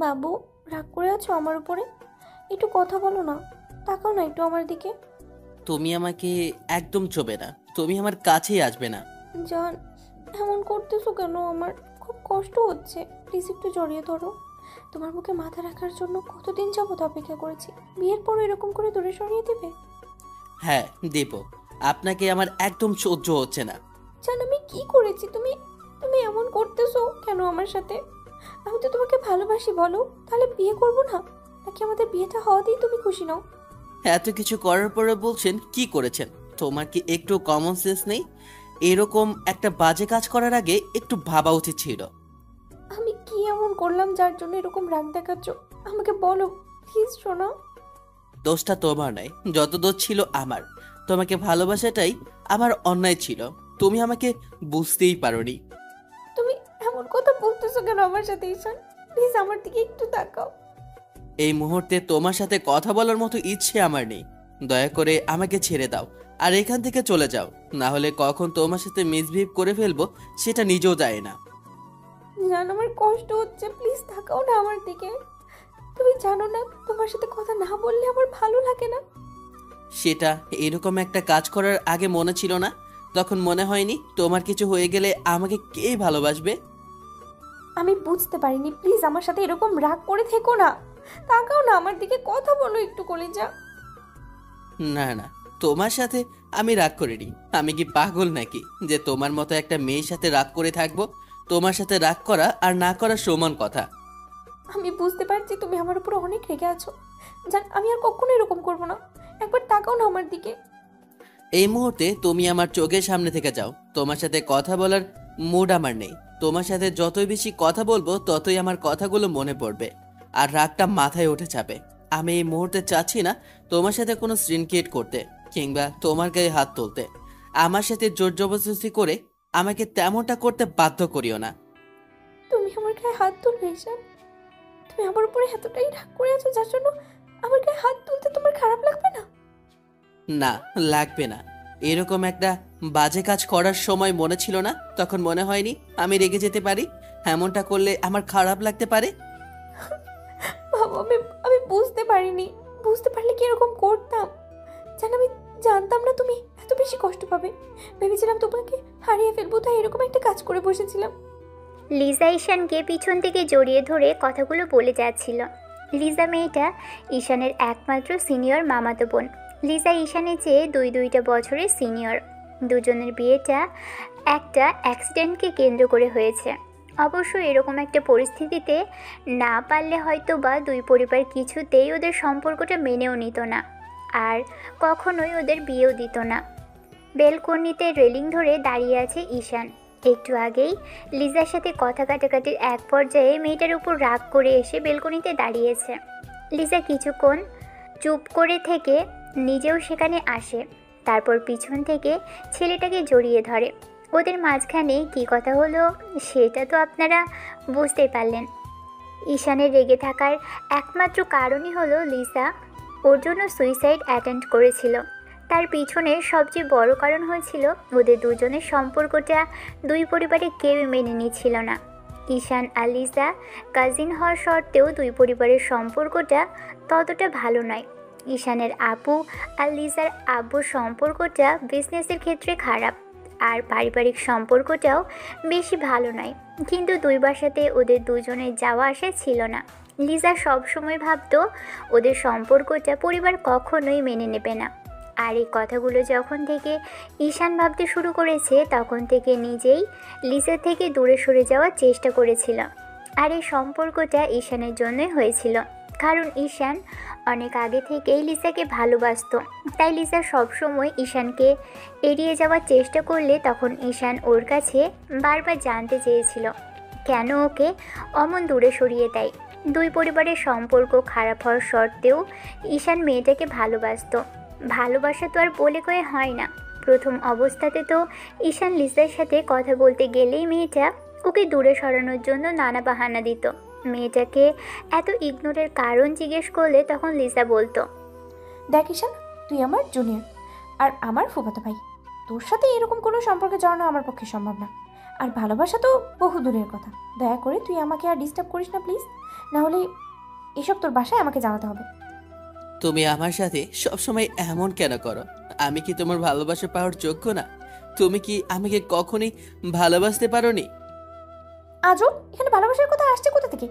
বাবু, রাগ করে আছো আমার উপরে? একটু কথা বলো না, তাকাও না একটু আমার দিকে। তুমি আমাকে একদম ছোবে না, তুমি আমার কাছেই আসবে না। জান, এমন করতেছো কেন? আমার খুব কষ্ট হচ্ছে, প্লিজ একটু জড়িয়ে ধরো। তোমার বুকে মাথা রাখার জন্য কতদিন যাবত অপেক্ষা করেছি, বিয়ের পর এরকম করে দূরে সরিয়ে দেবে? হ্যাঁ, দেব। আপনাকে আমার একদম সহ্য হচ্ছে না। জান, আমি কি করেছি? তুমি তুমি এমন করতেছো কেন আমার সাথে? আমি তো তোমাকে ভালোবাসি, বলো তাহলে বিয়ে করবো না? নাকি আমাদের বিয়েটা হওয়াতেই তুমি খুশি নাও? এত কিছু করার পরে বলছেন কি করেছেন? তোমার কি একটু কমন সেন্স নেই? এরকম একটা বাজে কাজ করার আগে একটু ভাবা উচিত ছিল। আমি কি এমন করলাম যার জন্য এরকম রাগ দেখাচ্ছ? আমাকে বলো প্লিজ সোনা। দোষটা তোমার নয়, যত দোষ ছিল আমার। তোমাকে ভালোবাসাটাই আমার অন্যায় ছিল। তুমি আমাকে বুঝতেই পারোনি। তুমি এমন কথা বলতেছো কেন আমার সাথে ঈশান? প্লিজ আমার দিকে একটু তাকাও। এই মুহূর্তে তোমার সাথে কথা বলার মতো ইচ্ছে আমার নেই। দয়া করে আমাকে ছেড়ে দাও আর এখান থেকে চলে যাও। না হলে কখন তোমার সাথে মিসবিহেভ করে ফেলবো সেটা নিজেও যায় না। জান, আমার কষ্ট হচ্ছে, প্লিজ তাকাও না আমার দিকে। তুমি জানো না, তোমার সাথে কথা না বললে আমার ভালো লাগে না। সেটা এরকম একটা কাজ করার আগে মনে ছিল না? তখন মনে হয়নি তোমার কিছু হয়ে গেলে আমাকে কে ভালোবাসবে? আমি বুঝতে পারিনি, প্লিজ আমার সাথে এরকম রাগ করে থেকো না। তাকাও না আমার দিকে, কথা বলো একটু, কলিজা। না না, তোমার সাথে আমি রাগ করিনি। আমি কি পাগল নাকি যে তোমার মতো একটা মেয়ের সাথে রাগ করে থাকবো? তোমার সাথে রাগ করা আর না করা সমান কথা। আমি বুঝতে পারছি তুমি আমার উপর অনেক রেগে আছো। জান, আমি আর কখনো এরকম করবো না। একবার তাকাও না আমার দিকে। এই মুহূর্তে তুমি আমার চোখের সামনে থেকে যাও। তোমার সাথে কথা বলার মুড আমার নেই। তোমার সাথে যতই বেশি কথা বলবো ততই আমার কথাগুলো মনে পড়বে আর রাগটা মাথায় উঠে যাবে। আমি এই মুহূর্তে চাচ্ছি না তোমার সাথে কোনো সিন ক্রিয়েট করতে কিংবা তোমার গায়ে হাত তুলতে। আমার সাথে জোর জবরদস্তি করে আমাকে তেমনটা করতে বাধ্য করিও না। তুমি আমার গায়ে হাত তুলবে ঈশান? তুমি আমার উপরে এতটাই রাগ করে আছো যার জন্য আমার গায়ে হাত তুলতে তোমার খারাপ লাগবে না? না, লাগবে না। এরকম একটা বাজে কাজ করার সময় মনে ছিল না? তখন মনে হয়নি আমি রেগে যেতে পারি? এমনটা করলে আমার খারাপ লাগতে পারে? বাবা, আমি আমি বুঝতে পারিনি। বুঝতে পারলে কি এরকম করতাম? জান, আমি জানতাম না তুমি এত বেশি কষ্ট পাবে। ভেবেছিলাম তোমাকে হারিয়ে ফেলবো, তাই এরকম একটা কাজ করে বসেছিলাম। লিজা ঈশানকে পিছন থেকে জড়িয়ে ধরে কথাগুলো বলে যাচ্ছিল। লিজা মেয়েটা ঈশানের একমাত্র সিনিয়র মামাতো বোন। লিজা ঈশানের চেয়ে দুইটা বছরের সিনিয়র। দুজনের বিয়েটা একটা অ্যাক্সিডেন্টকে কেন্দ্র করে হয়েছে। অবশ্য এরকম একটা পরিস্থিতিতে না পারলে হয়তো বা দুই পরিবার কিছুতেই ওদের সম্পর্কটা মেনেও নিত না, আর কখনোই ওদের বিয়েও দিত না। বেলকনিতে রেলিং ধরে দাঁড়িয়ে আছে ঈশান। একটু আগেই লিজার সাথে কথা কাটাকাটির এক পর্যায়ে মেয়েটার উপর রাগ করে এসে বেলকনিতে দাঁড়িয়েছে। লিজা কিছুক্ষণ চুপ করে থেকে নিজেও সেখানে আসে। তারপর পিছন থেকে ছেলেটাকে জড়িয়ে ধরে। ওদের মাঝখানে কী কথা হলো সেটা তো আপনারা বুঝতেই পারলেন। ঈশানের রেগে থাকার একমাত্র কারণই হলো লিজা ওর জন্য সুইসাইড অ্যাটেম্প্ট করেছিল। তার পিছনে সবচেয়ে বড় কারণ হয়েছিল ওদের দুজনের সম্পর্কটা দুই পরিবারে কেউই মেনে নিচ্ছিল না। ঈশান আর লিজা কাজিন হওয়ার সত্ত্বেও দুই পরিবারের সম্পর্কটা ততটা ভালো নয়। ঈশানের আপু আর লিজার আব্বুর সম্পর্কটা বিজনেসের ক্ষেত্রে খারাপ, আর পারিবারিক সম্পর্কটাও বেশি ভালো নয়। কিন্তু দুই বাসাতে ওদের দুজনের যাওয়া আসা ছিল না। লিজা সবসময় ভাবতো ওদের সম্পর্কটা পরিবার কখনোই মেনে নেবে না। আর এই কথাগুলো যখন থেকে ঈশান ভাবতে শুরু করেছে তখন থেকে নিজেই লিজা থেকে দূরে সরে যাওয়ার চেষ্টা করেছিল। আর এই সম্পর্কটা ঈশানের জন্যই হয়েছিল, কারণ ঈশান অনেক আগে থেকেই লিজাকে ভালোবাসতো। তাই লিজা সবসময় ঈশানকে এড়িয়ে যাওয়ার চেষ্টা করলে তখন ঈশান ওর কাছে বারবার জানতে চেয়েছিল কেন ওকে অমন দূরে সরিয়ে দেয়। দুই পরিবারের সম্পর্ক খারাপ হওয়ার সত্ত্বেও ঈশান মেয়েটাকে ভালোবাসতো। ভালোবাসা তো আর বলে কয়ে হয় না। প্রথম অবস্থাতে তো ঈশান লিজার সাথে কথা বলতে গেলেই মেয়েটা ওকে দূরে সরানোর জন্য নানা বাহানা দিত। মেয়েটাকে এত ইগনোরের কারণ জিজ্ঞেস করলে তখন লিজা বলতো, দেখ ঈশান, তুই আমার জুনিয়র আর আমার ফুফাতো ভাই। তোর সাথে এরকম কোনো সম্পর্কে জড়ানো আমার পক্ষে সম্ভব না। আর ভালোবাসা তো বহু দূরের কথা। দয়া করে তুই আমাকে আর ডিস্টার্ব করিস না প্লিজ, না হলে এসব তোর বাসায় আমাকে জানাতে হবে। তুমি আমার সাথে সবসময় এমন কেন করো? আমি কি তোমার ভালোবাসা পাওয়ার যোগ্য না? তুমি কি আমাকে কখনোই ভালোবাসতে পারোনি? আজও এখানে ভালোবাসার কথা আসছে কোথা থেকে?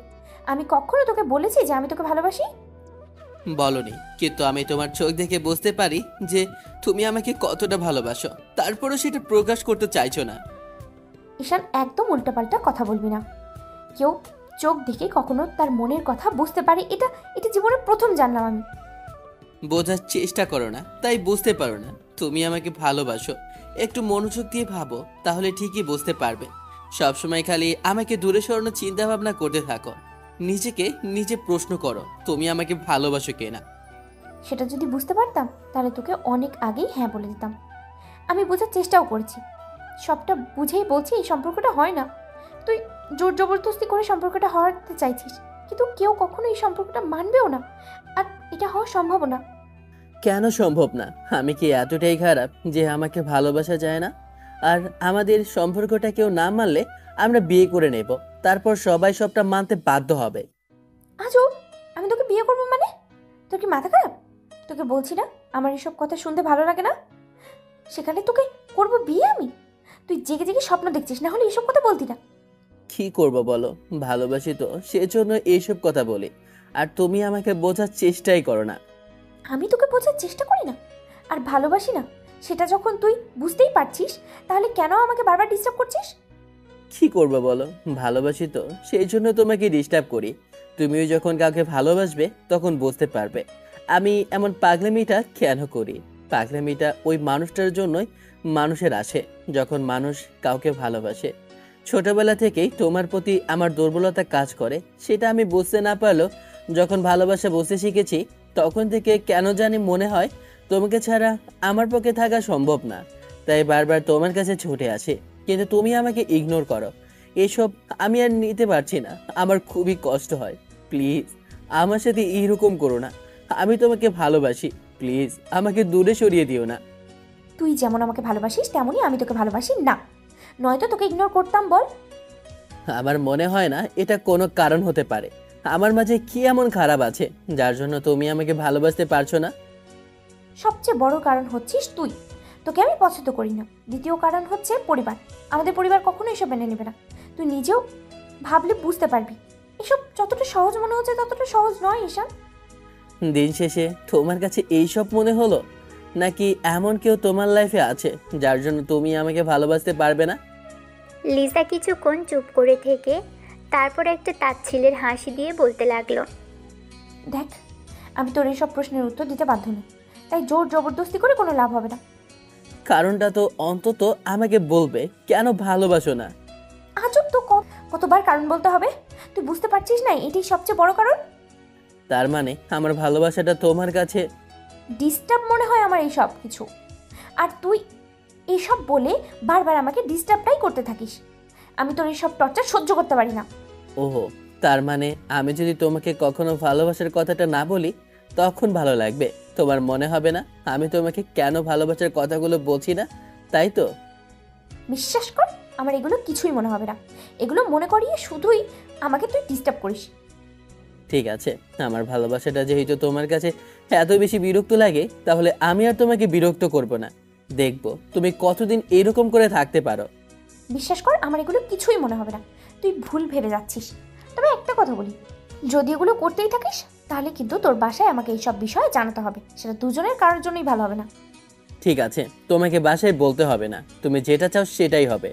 আমি কখনো তোকে বলেছি যে আমি তোকে ভালোবাসি? বলনি, কিন্তু আমি তোমার চোখ দেখে বুঝতে পারি যে তুমি আমাকে কতটা ভালোবাসো, তারপরও সেটা প্রকাশ করতে চাইছো না। ঈশান, একদম উল্টাপাল্টা কথা বলবি না। কেউ চোখ দেখে কখনো তার মনের কথা বুঝতে পারে, এটা এটা জীবনে প্রথম জানলাম আমি। বোঝার চেষ্টা করো না, তাই বুঝতে পারো না তুমি আমাকে ভালোবাসো। একটু মনোযোগ দিয়ে ভাবো, তাহলে ঠিকই বুঝতে পারবে। সবসময় খালি আমাকে দূরে সরানোর চিন্তা ভাবনা করতে থাকো। নিজেকে নিজে প্রশ্ন করো, তুমি আমাকে ভালোবাসো কিনা। সেটা যদি বুঝতে পারতাম তাহলে তোকে অনেক আগেই হ্যাঁ বলে দিতাম। আমি বোঝার চেষ্টাও করেছি, সবটা বুঝেই বলছি এই সম্পর্কটা হয় না। তুই জোর জবরদস্তি করে সম্পর্কটা হওয়াতে চাইছিস, কিন্তু কেউ কখনো এই সম্পর্কটা মানবেও না, আর এটা হওয়া সম্ভব না। কেন সম্ভব না? আমি কি এতটাই খারাপ যে আমাকে ভালোবাসা যায় না? আর আমাদের সম্পর্কটা কেউ না মানলে আমরা বিয়ে করে নেব, তারপর সবাই সবটা মানতে বাধ্য হবে। আজও আমি তোকে বিয়ে করবো মানে? তোর কি মাথা খারাপ? তোকে বলছি না আমার এসব কথা শুনতে ভালো লাগে না, সেখানে তোকে করবো বিয়ে আমি? তুই জেগে জেগে স্বপ্ন দেখছিস, না হলে এসব কথা বলতি না। কি করব বলো, ভালোবাসি তো সেজন্য এইসব কথা বলি, আর তুমি আমাকে বোঝার চেষ্টাই করো না। আমি তোকে বোঝার চেষ্টা করি না আর ভালোবাসি না, সেটা যখন তুই বুঝতেই পারছিস, তাহলে কেন আমাকে বারবার ডিস্টার্ব করছিস? কি করবো বলো, ভালোবাসি তো সেই জন্য তোমাকে ডিস্টার্ব করি। তুমিও যখন কাউকে ভালোবাসবে তখন বুঝতে পারবে আমি এমন পাগলামিটা কেন করি। পাগলামিটা ওই মানুষটার জন্যই মানুষের আসে, যখন মানুষ কাউকে ভালোবাসে। ছোটবেলা থেকেই তোমার প্রতি আমার দুর্বলতা কাজ করে, সেটা আমি বুঝতে না পারলেও যখন ভালোবাসা বুঝতে শিখেছি, তখন থেকে কেন জানি মনে হয় তোমাকে ছাড়া আমার পক্ষে থাকা সম্ভব না। তাই বারবার তোমার কাছে ছুটে আসে, কিন্তু তুমি আমাকে ইগনোর করো। এসব আমি আর নিতে পারছি না, আমার খুবই কষ্ট হয়। প্লিজ আমার সাথে এইরকম করো না, আমি তোমাকে ভালোবাসি। প্লিজ আমাকে দূরে সরিয়ে দিও না। তুই যেমন আমাকে ভালোবাসিস তেমনই আমি তোকে ভালোবাসি না, নয়তো তোকে ইগনোর করতাম বল? আমার মনে হয় না এটা কোনো কারণ হতে পারে। আমার মাঝে কি এমন খারাপ আছে যার জন্য তুমি আমাকে ভালোবাসতে পারছো না? সবচেয়ে বড় কারণ হচ্ছিস তুই, তোকে আমি পছন্দ করি না। দ্বিতীয় কারণ হচ্ছে পরিবার, আমাদের পরিবার কখনো এসব মেনে নেবে না। তুই নিজেও ভাবলে বুঝতে পারবি, এসব যতটা সহজ মনে হচ্ছে ততটা সহজ নয় ঈশান। দিন শেষে তোমার কাছে এইসব মনে হলো, নাকি এমন কেউ তোমার লাইফে আছে যার জন্য তুমি আমাকে ভালোবাসতে পারবে না? লিজা কিছুক্ষণ চুপ করে থেকে তারপর একটা তাচ্ছিলের হাসি দিয়ে বলতে লাগলো, দেখ, আমি তোর এইসব প্রশ্নের উত্তর দিতে বাধ্য নই, তাই জোর জবরদস্তি করে কোনো লাভ হবে না। কারণটা তো অন্তত আমাকে বলবে, কেন ভালোবাসো না? আজব তো, কতবার কারণ বলতে হবে? তুই বুঝতে পারছিস না এটাই সবচেয়ে বড় কারণ? তার মানে আমার ভালোবাসাটা তোমার কাছে ডিস্টার্ব মনে হয় আমার এইসব কিছু, আর তুই এইসব বলে বারবার আমাকে ডিস্টার্বটাই করতে থাকিস। আমি তোর এইসব টর্চার সহ্য করতে পারি না। ওহো, তার মানে আমি যদি তোমাকে কখনো ভালোবাসার কথাটা না বলি তখন ভালো লাগবে? তোমার মনে হবে না আমি তোমাকে কেন ভালোবাসার কথাগুলো বলছি না, তাই তো? বিশ্বাস কর, আমার এগুলো কিছুই মনে হবে না। এগুলো মনে করিয়ে শুধুই আমাকে তুই ডিস্টার্ব করিস। ঠিক আছে, আমার ভালোবাসাটা যেহেতু তোমার কাছে এত বেশি বিরক্ত লাগে, তাহলে আমি আর তোমাকে বিরক্ত করব না। দেখবো তুমি কতদিন এরকম করে থাকতে পারো। বিশ্বাস কর, আমার এগুলো কিছুই মনে হবে না। তুই ভুল ভেবে যাচ্ছিস। তবে একটা কথা বলি, যদি এগুলো করতেই থাকিস তাহলে কিন্তু তোর বাসায় আমাকে এইসব বিষয়ে জানাতে হবে, সেটা দুজনের কারোর জন্যই ভালো হবে না। ঠিক আছে, তোমাকে বাসায় বলতে হবে না, তুমি যেটা চাও সেটাই হবে।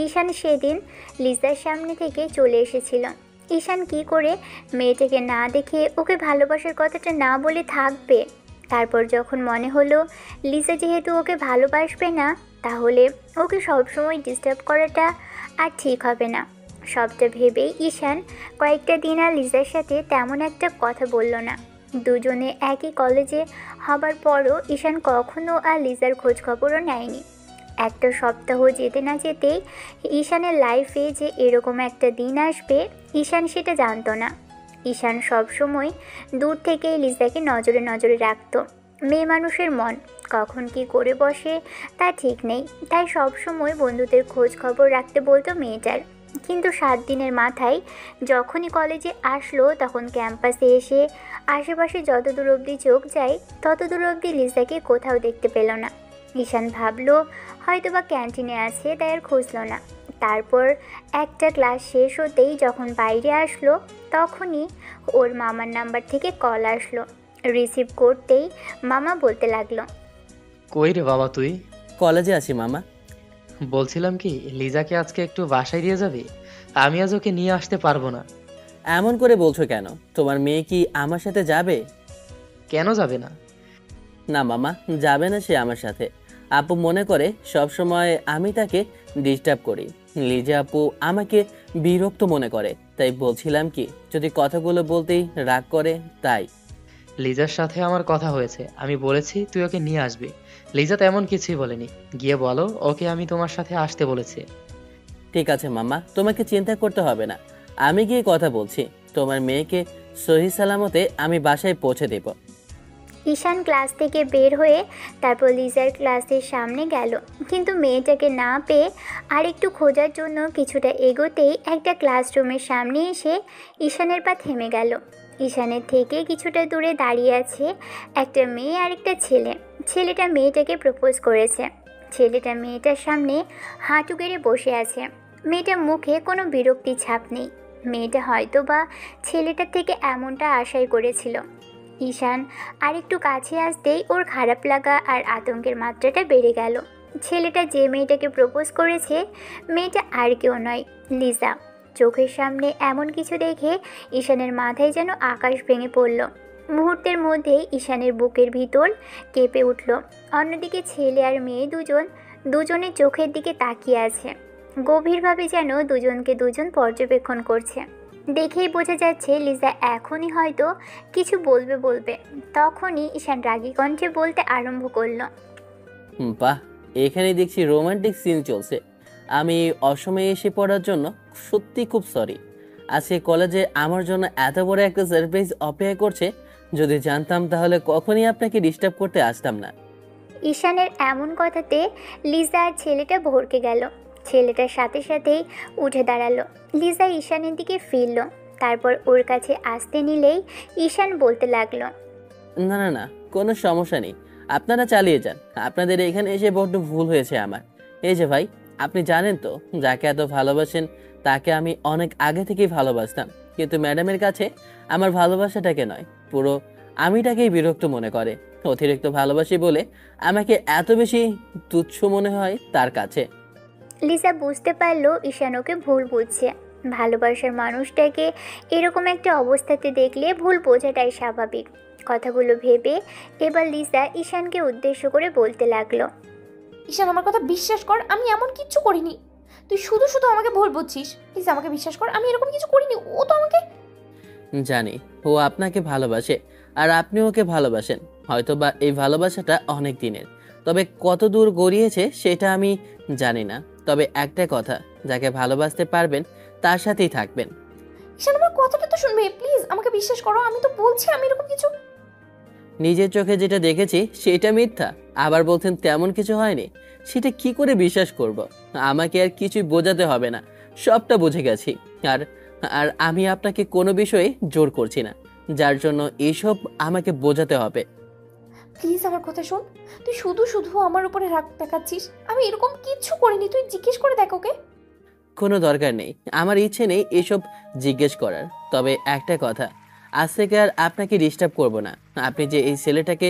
ঈশান সেদিন লিজার সামনে থেকে চলে এসেছিল। ঈশান কি করে মেয়েটাকে না দেখে ওকে ভালোবাসার কথাটা না বলে থাকবে? তারপর যখন মনে হলো লিজা যেহেতু ওকে ভালোবাসবে না, তাহলে ওকে সবসময় ডিস্টার্ব করাটা আর ঠিক হবে না। সবটা ভেবেই ঈশান কয়েকটা দিন আর লিজার সাথে তেমন একটা কথা বলল না। দুজনে একই কলেজে হবার পরও ঈশান কখনো আর লিজার খোঁজখবরও নেয়নি। একটা সপ্তাহ যেতে না যেতেই ঈশানের লাইফে যে এরকম একটা দিন আসবে ঈশান সেটা জানতো না। ঈশান সবসময় দূর থেকেই লিজাকে নজরে নজরে রাখতো। মেয়ে মানুষের মন কখন কি করে বসে তা ঠিক নেই, তাই সবসময় বন্ধুদের খোঁজ খবর রাখতে বলতো মেয়েটার। কিন্তু 7 দিনের মাথায় যখনই কলেজে আসলো তখন ক্যাম্পাসে এসে আশেপাশে যত দূর অবধি চোখ যায় তত দূর অবধি লিজাকে কোথাও দেখতে পেল না। ঈশান ভাবলো হয়তোবা ক্যান্টিনে আছে, তাই আর খুঁজল না। তারপর একটা ক্লাস শেষ হতেই যখন বাইরে আসলো তখনই ওর মামার নাম্বার থেকে কল আসলো। রিসিভ করতেই মামা বলতে লাগলো, কই রে বাবা তুই? কলেজে আছি মামা। বলছিলাম কি, লিজাকে আজকে একটু বাসায় দিয়ে যাবি? আমি আজ ওকে নিয়ে আসতে পারবো না। এমন করে বলছো কেন? তোমার মেয়ে কি আমার সাথে যাবে? কেন যাবে না? না মামা, যাবে না সে আমার সাথে। আপু মনে করে সব সময় আমি তাকে ডিস্টার্ব করি। লিজা আপু আমাকে বিরক্ত মনে করে, তাই বলছিলাম কি যদি কথাগুলো বলতেই রাগ করে তাই। লিজার সাথে আমার কথা হয়েছে, আমি বলেছি তুই ওকে নিয়ে আসবি। লিজা তেমন কিছুই বলেনি, গিয়ে বলো ওকে আমি তোমার সাথে আসতে বলেছি। ঠিক আছে মামা, তোমাকে চিন্তা করতে হবে না, আমি গিয়ে কথা বলছি। তোমার মেয়েকে সহি সালামতে আমি বাসায় পৌঁছে দেব। ঈশান ক্লাস থেকে বের হয়ে তারপর লিজার ক্লাসের সামনে গেল, কিন্তু মেয়েটাকে না পেয়ে আর একটু খোঁজার জন্য কিছুটা এগোতেই একটা ক্লাসরুমের সামনে এসে ঈশানের পা থেমে গেল। ঈশানের থেকে কিছুটা দূরে দাঁড়িয়ে আছে একটা মেয়ে আর একটা ছেলে। ছেলেটা মেয়েটাকে প্রপোজ করেছে। ছেলেটা মেয়েটার সামনে হাঁটু গেড়ে বসে আছে। মেয়েটার মুখে কোনো বিরক্তির ছাপ নেই। মেয়েটা হয়তো বা ছেলেটার থেকে এমনটা আশাই করেছিল। ঈশান আরেকটু কাছে আসতেই ওর খারাপ লাগা আর আতঙ্কের মাত্রাটা বেড়ে গেল। ছেলেটা যে মেয়েটাকে প্রপোজ করেছে মেয়েটা আর কেউ নয়, লিজা। চোখের সামনে এমন কিছু দেখে ঈশানের মাথায় যেন আকাশ ভেঙে পড়ল। মুহূর্তের মধ্যেই ঈশানের বুকের ভিতর কেঁপে উঠল। অন্যদিকে ছেলে আর মেয়ে দুজনের চোখের দিকে তাকিয়ে আছে, গভীরভাবে যেন দুজনকে দুজন পর্যবেক্ষণ করছে। দেখেই বোঝা যাচ্ছে লিজা এখনই হয়তো কিছু বলবে। তখনই ঈশান রাগী কণ্ঠে বলতে আরম্ভ করলো, বাহ, এখানে দেখছি রোমান্টিক সিন চলছে। আমি অসময়ে এসে পড়ার জন্য সত্যি খুব সরি। আজকে কলেজে আমার জন্য এত বড় একটা সারপ্রাইজ অপেক্ষা করছে। যদি জানতাম তাহলে কখনই আপনাকে ডিস্টার্ব করতে আসতাম না। ঈশানের এমন কথাতে লিজা আর ছেলেটা ভড়কে গেল। ছেলেটার সাথে সাথেই উঠে দাঁড়ালো। লিজা ঈশানের দিকে ফিরল, তারপর ওর কাছে আসতে নিলেই ঈশান বলতে লাগলো, না না না, কোনো সমস্যা নেই, আপনারা চালিয়ে যান। আপনাদের এখানে এসে বড্ড ভুল হয়েছে আমার। এই যে ভাই, আপনি জানেন তো যাকে এত ভালোবাসেন তাকে আমি অনেক আগে থেকেই ভালোবাসতাম, কিন্তু ম্যাডামের কাছে আমার ভালোবাসাটাকে নয়, পুরো আমিটাকেই বিরক্ত মনে করে। অতিরিক্ত ভালোবাসি বলে আমাকে এত বেশি তুচ্ছ মনে হয় তার কাছে। লিজা বুঝতে পারলো ঈশান ওকে ভুল বুঝছে। ভালোবাসার মানুষটাকে এরকম একটা অবস্থাতে দেখলে ভুল বোঝাটাই স্বাভাবিক। কথাগুলো ভেবে এবার লিজা ঈশানকে উদ্দেশ্য করে বলতে লাগলো, ঈশান আমার কথা বিশ্বাস কর, আমি এমন কিচ্ছু করিনি। তুই শুধু শুধু আমাকে ভুল বুঝছিস। প্লিজ আমাকে বিশ্বাস কর, আমি এরকম কিছু করিনি। ও তো আমাকে জানি ও আপনাকে ভালোবাসে আর আপনি ওকে ভালোবাসেন। হয়তোবা এই ভালোবাসাটা অনেক দিনের, তবে কত দূর গড়িয়েছে সেটা আমি জানি না। তবে একটা কথা, যাকে ভালোবাসতে পারবেন তার সাথেই থাকবেন। ঈশান আমার কথাটা তো শুনবে। প্লিজ আমাকে বিশ্বাস করো, আমি তো বলছি আমি এরকম কিছু। নিজের চোখে যেটা দেখেছি সেটা মিথ্যা, আবার বলছেন তেমন কিছু হয়নি। সেটা কি করে বিশ্বাস করব? আমাকে আর কিছুই বোঝাতে হবে না, সবটা বুঝে গেছি। আর আর আমি আপনাকে কোনো বিষয়ে জোর করছি না, যার জন্য এইসব আমাকে বোঝাতে হবে। প্লিজ আমার কথা শোন। তুই শুধু শুধু আমার উপরে রাগ দেখাচ্ছিস। আমি এরকম কিচ্ছু করিনি, তুই জিজ্ঞেস করে দেখ ওকে। কোনো দরকার নেই, আমার ইচ্ছে নেই এসব জিজ্ঞেস করার। তবে একটা কথা, আজ থেকে আর আপনাকে ডিস্টার্ব করব না। আপনি যে এই ছেলেটাকে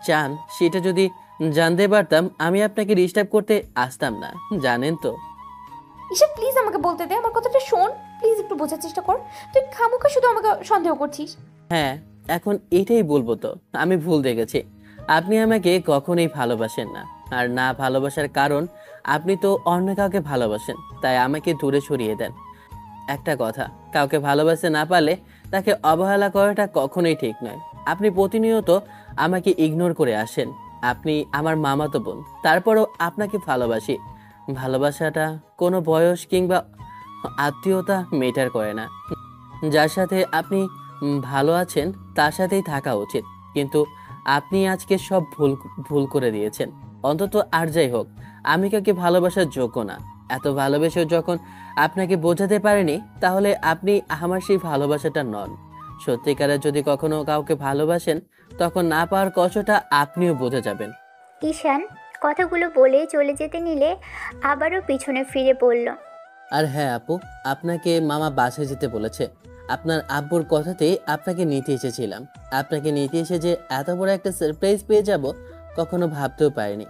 চান সেটা যদি জানতে পারতাম আমি আপনাকে ডিস্টার্ব করতে আসতাম না, জানেন তো। ঈশান প্লিজ আমাকে বলতে দে, আমার কথাটা শোন। প্লিজ একটু বোঝার চেষ্টা কর। তুই খামোখা শুধু আমাকে সন্দেহ করছিস। হ্যাঁ, এখন এটাই বলবো তো, আমি ভুল দেখেছি। আপনি আমাকে কখনোই ভালোবাসেন না, আর না ভালোবাসার কারণ আপনি তো অন্য কাউকে ভালোবাসেন, তাই আমাকে দূরে সরিয়ে দেন। একটা কথা, কাউকে ভালোবাসতে না পারলে তাকে অবহেলা করাটা কখনোই ঠিক নয়। আপনি প্রতিনিয়ত আমাকে ইগনোর করে আসেন। আপনি আমার মামাতো বোন, তারপরও আপনাকে ভালোবাসি। ভালোবাসাটা কোনো বয়স কিংবা আত্মীয়তা মেটার করে না। যার সাথে আপনি ভালো আছেন তার সাথেই থাকা উচিত, কিন্তু আপনি আজকে সব ভুল ভুল করে দিয়েছেন। অন্তত আর যাই হোক, আমি কাউকে ভালোবাসার যোগ্য না। এত ভালোবেসেও যখন আপনাকে বোঝাতে পারিনি, তাহলে আপনি আমার সেই ভালোবাসাটা নন। সত্যিকারের যদি কখনো কাউকে ভালোবাসেন, তখন না পাওয়ার কষ্টটা আপনিও বুঝে যাবেন। ঈশান কথাগুলো বলে চলে যেতে নিলে আবারও পিছনে ফিরে পড়ল। আর হ্যাঁ আপু, আপনাকে মামা বাসায় যেতে বলেছে। আপনার আব্বুর কথাতেই আপনাকে নিতে এসেছিলাম। আপনাকে নিতে এসে যে এত বড় একটা সারপ্রাইজ পেয়ে যাব, কখনো ভাবতেও পারিনি।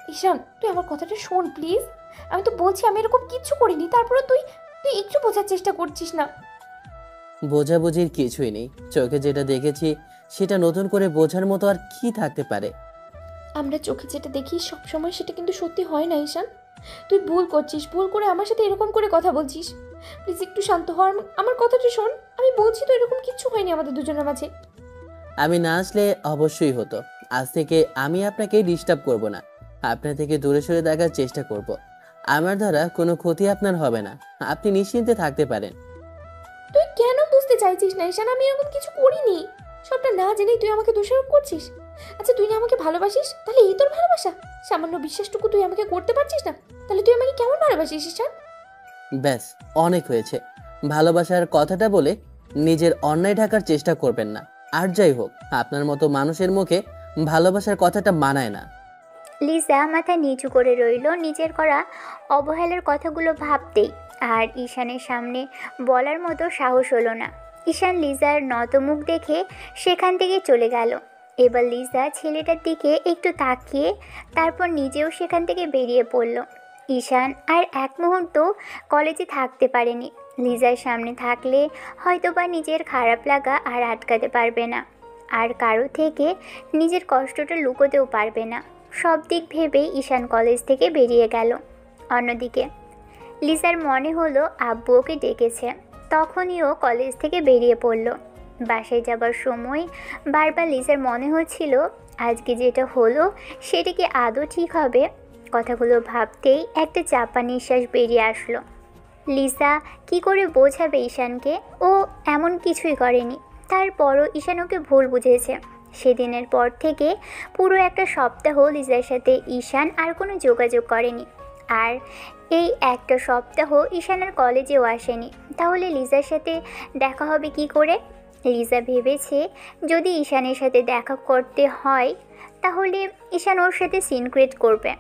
ঈশান, তুই আমার কথাটা শোন প্লিজ। আমি তো বলছি আমি এরকম কিচ্ছু করিনি, তারপরে তুই তুই একটু বোঝার চেষ্টা করছিস না। বোঝাবুঝির কিছুই নেই। চোখে যেটা দেখেছি সেটা নতুন করে বোঝার মতো আর কি থাকতে পারে? আমরা চোখে যেটা দেখি সবসময় সেটা কিন্তু সত্যি হয় না ঈশান। তুই ভুল করছিস, ভুল করে আমার সাথে এরকম করে কথা বলছিস। প্লিজ একটু শান্ত হ, আমার কথাটা শোন। আমি বলছি তো এরকম কিচ্ছু হয়নি আমাদের দুজনের মাঝে। আমি না আসলে অবশ্যই হতো। আজ থেকে আমি আপনাকে ডিস্টার্ব করব না। আপনার থেকে দূরে সরে দেখার চেষ্টা করব। আমার দ্বারা কোনো ক্ষতি আপনার হবে না। আপনি নিশ্চিন্তে থাকতে পারেন। তুই কেন বুঝতে চাইছিস না ঈশান? আমি এরকম কিছু করিনি। সবটা না জেনেই তুই আমাকে দোষারোপ করছিস। আচ্ছা, তুই না আমাকে ভালোবাসিস, তাহলে এই তোর ভালোবাসা? সামান্য বিশ্বাসটুকু তুই আমাকে করতে পারছিস না? তাহলে তুই আমাকে কেমন ভালোবাসিস ঈশান? ব্যাস, অনেক হয়েছে। ভালোবাসার কথাটা বলে নিজের অন্যায় ঢাকার চেষ্টা করবেন না। আর যাই হোক, আপনার মতো মানুষের মুখে ভালোবাসার কথাটা মানায় না। লিজা মাথা নিচু করে রইল নিজের করা অবহেলার কথাগুলো ভাবতেই। আর ঈশানের সামনে বলার মতো সাহস হলো না। ঈশান লিজার নত মুখ দেখে সেখান থেকে চলে গেল। এবার লিজা ছেলেটার দিকে একটু তাকিয়ে তারপর নিজেও সেখান থেকে বেরিয়ে পড়ল। ঈশান আর এক মুহূর্ত কলেজে থাকতে পারেনি। লিজার সামনে থাকলে হয়তোবা নিজের খারাপ লাগা আর আটকাতে পারবে না, আর কারো থেকে নিজের কষ্টটা লুকোতেও পারবে না। সব দিক ভেবেই ঈশান কলেজ থেকে বেরিয়ে গেল। অন্যদিকে লিজার মনে হলো আব্বু ওকে ডেকেছে। তখনই ও কলেজ থেকে বেরিয়ে পড়ল। বাসায় যাবার সময় বারবার লিজার মনে হচ্ছিল আজকে যেটা হলো সেটা কি আদৌ ঠিক হবে। কথাগুলো ভাবতেই একটা চাপা নিঃশ্বাস বেরিয়ে আসলো। লিজা কি করে বোঝাবে ঈশানকে? ও এমন কিছুই করেনি। তারপরও ঈশান ওকে ভুল বুঝেছে। সেদিনের পর থেকে পুরো একটা সপ্তাহ লিজার সাথে ঈশান আর কোনো যোগাযোগ করেনি। আর এই একটা সপ্তাহ ঈশান আর কলেজেও আসেনি। তাহলে লিজার সাথে দেখা হবে কি করে? লিজা ভেবেছে যদি ঈশানের সাথে দেখা করতে হয় তাহলে ঈশান ওর সাথে সিন ক্রিয়েট করবে।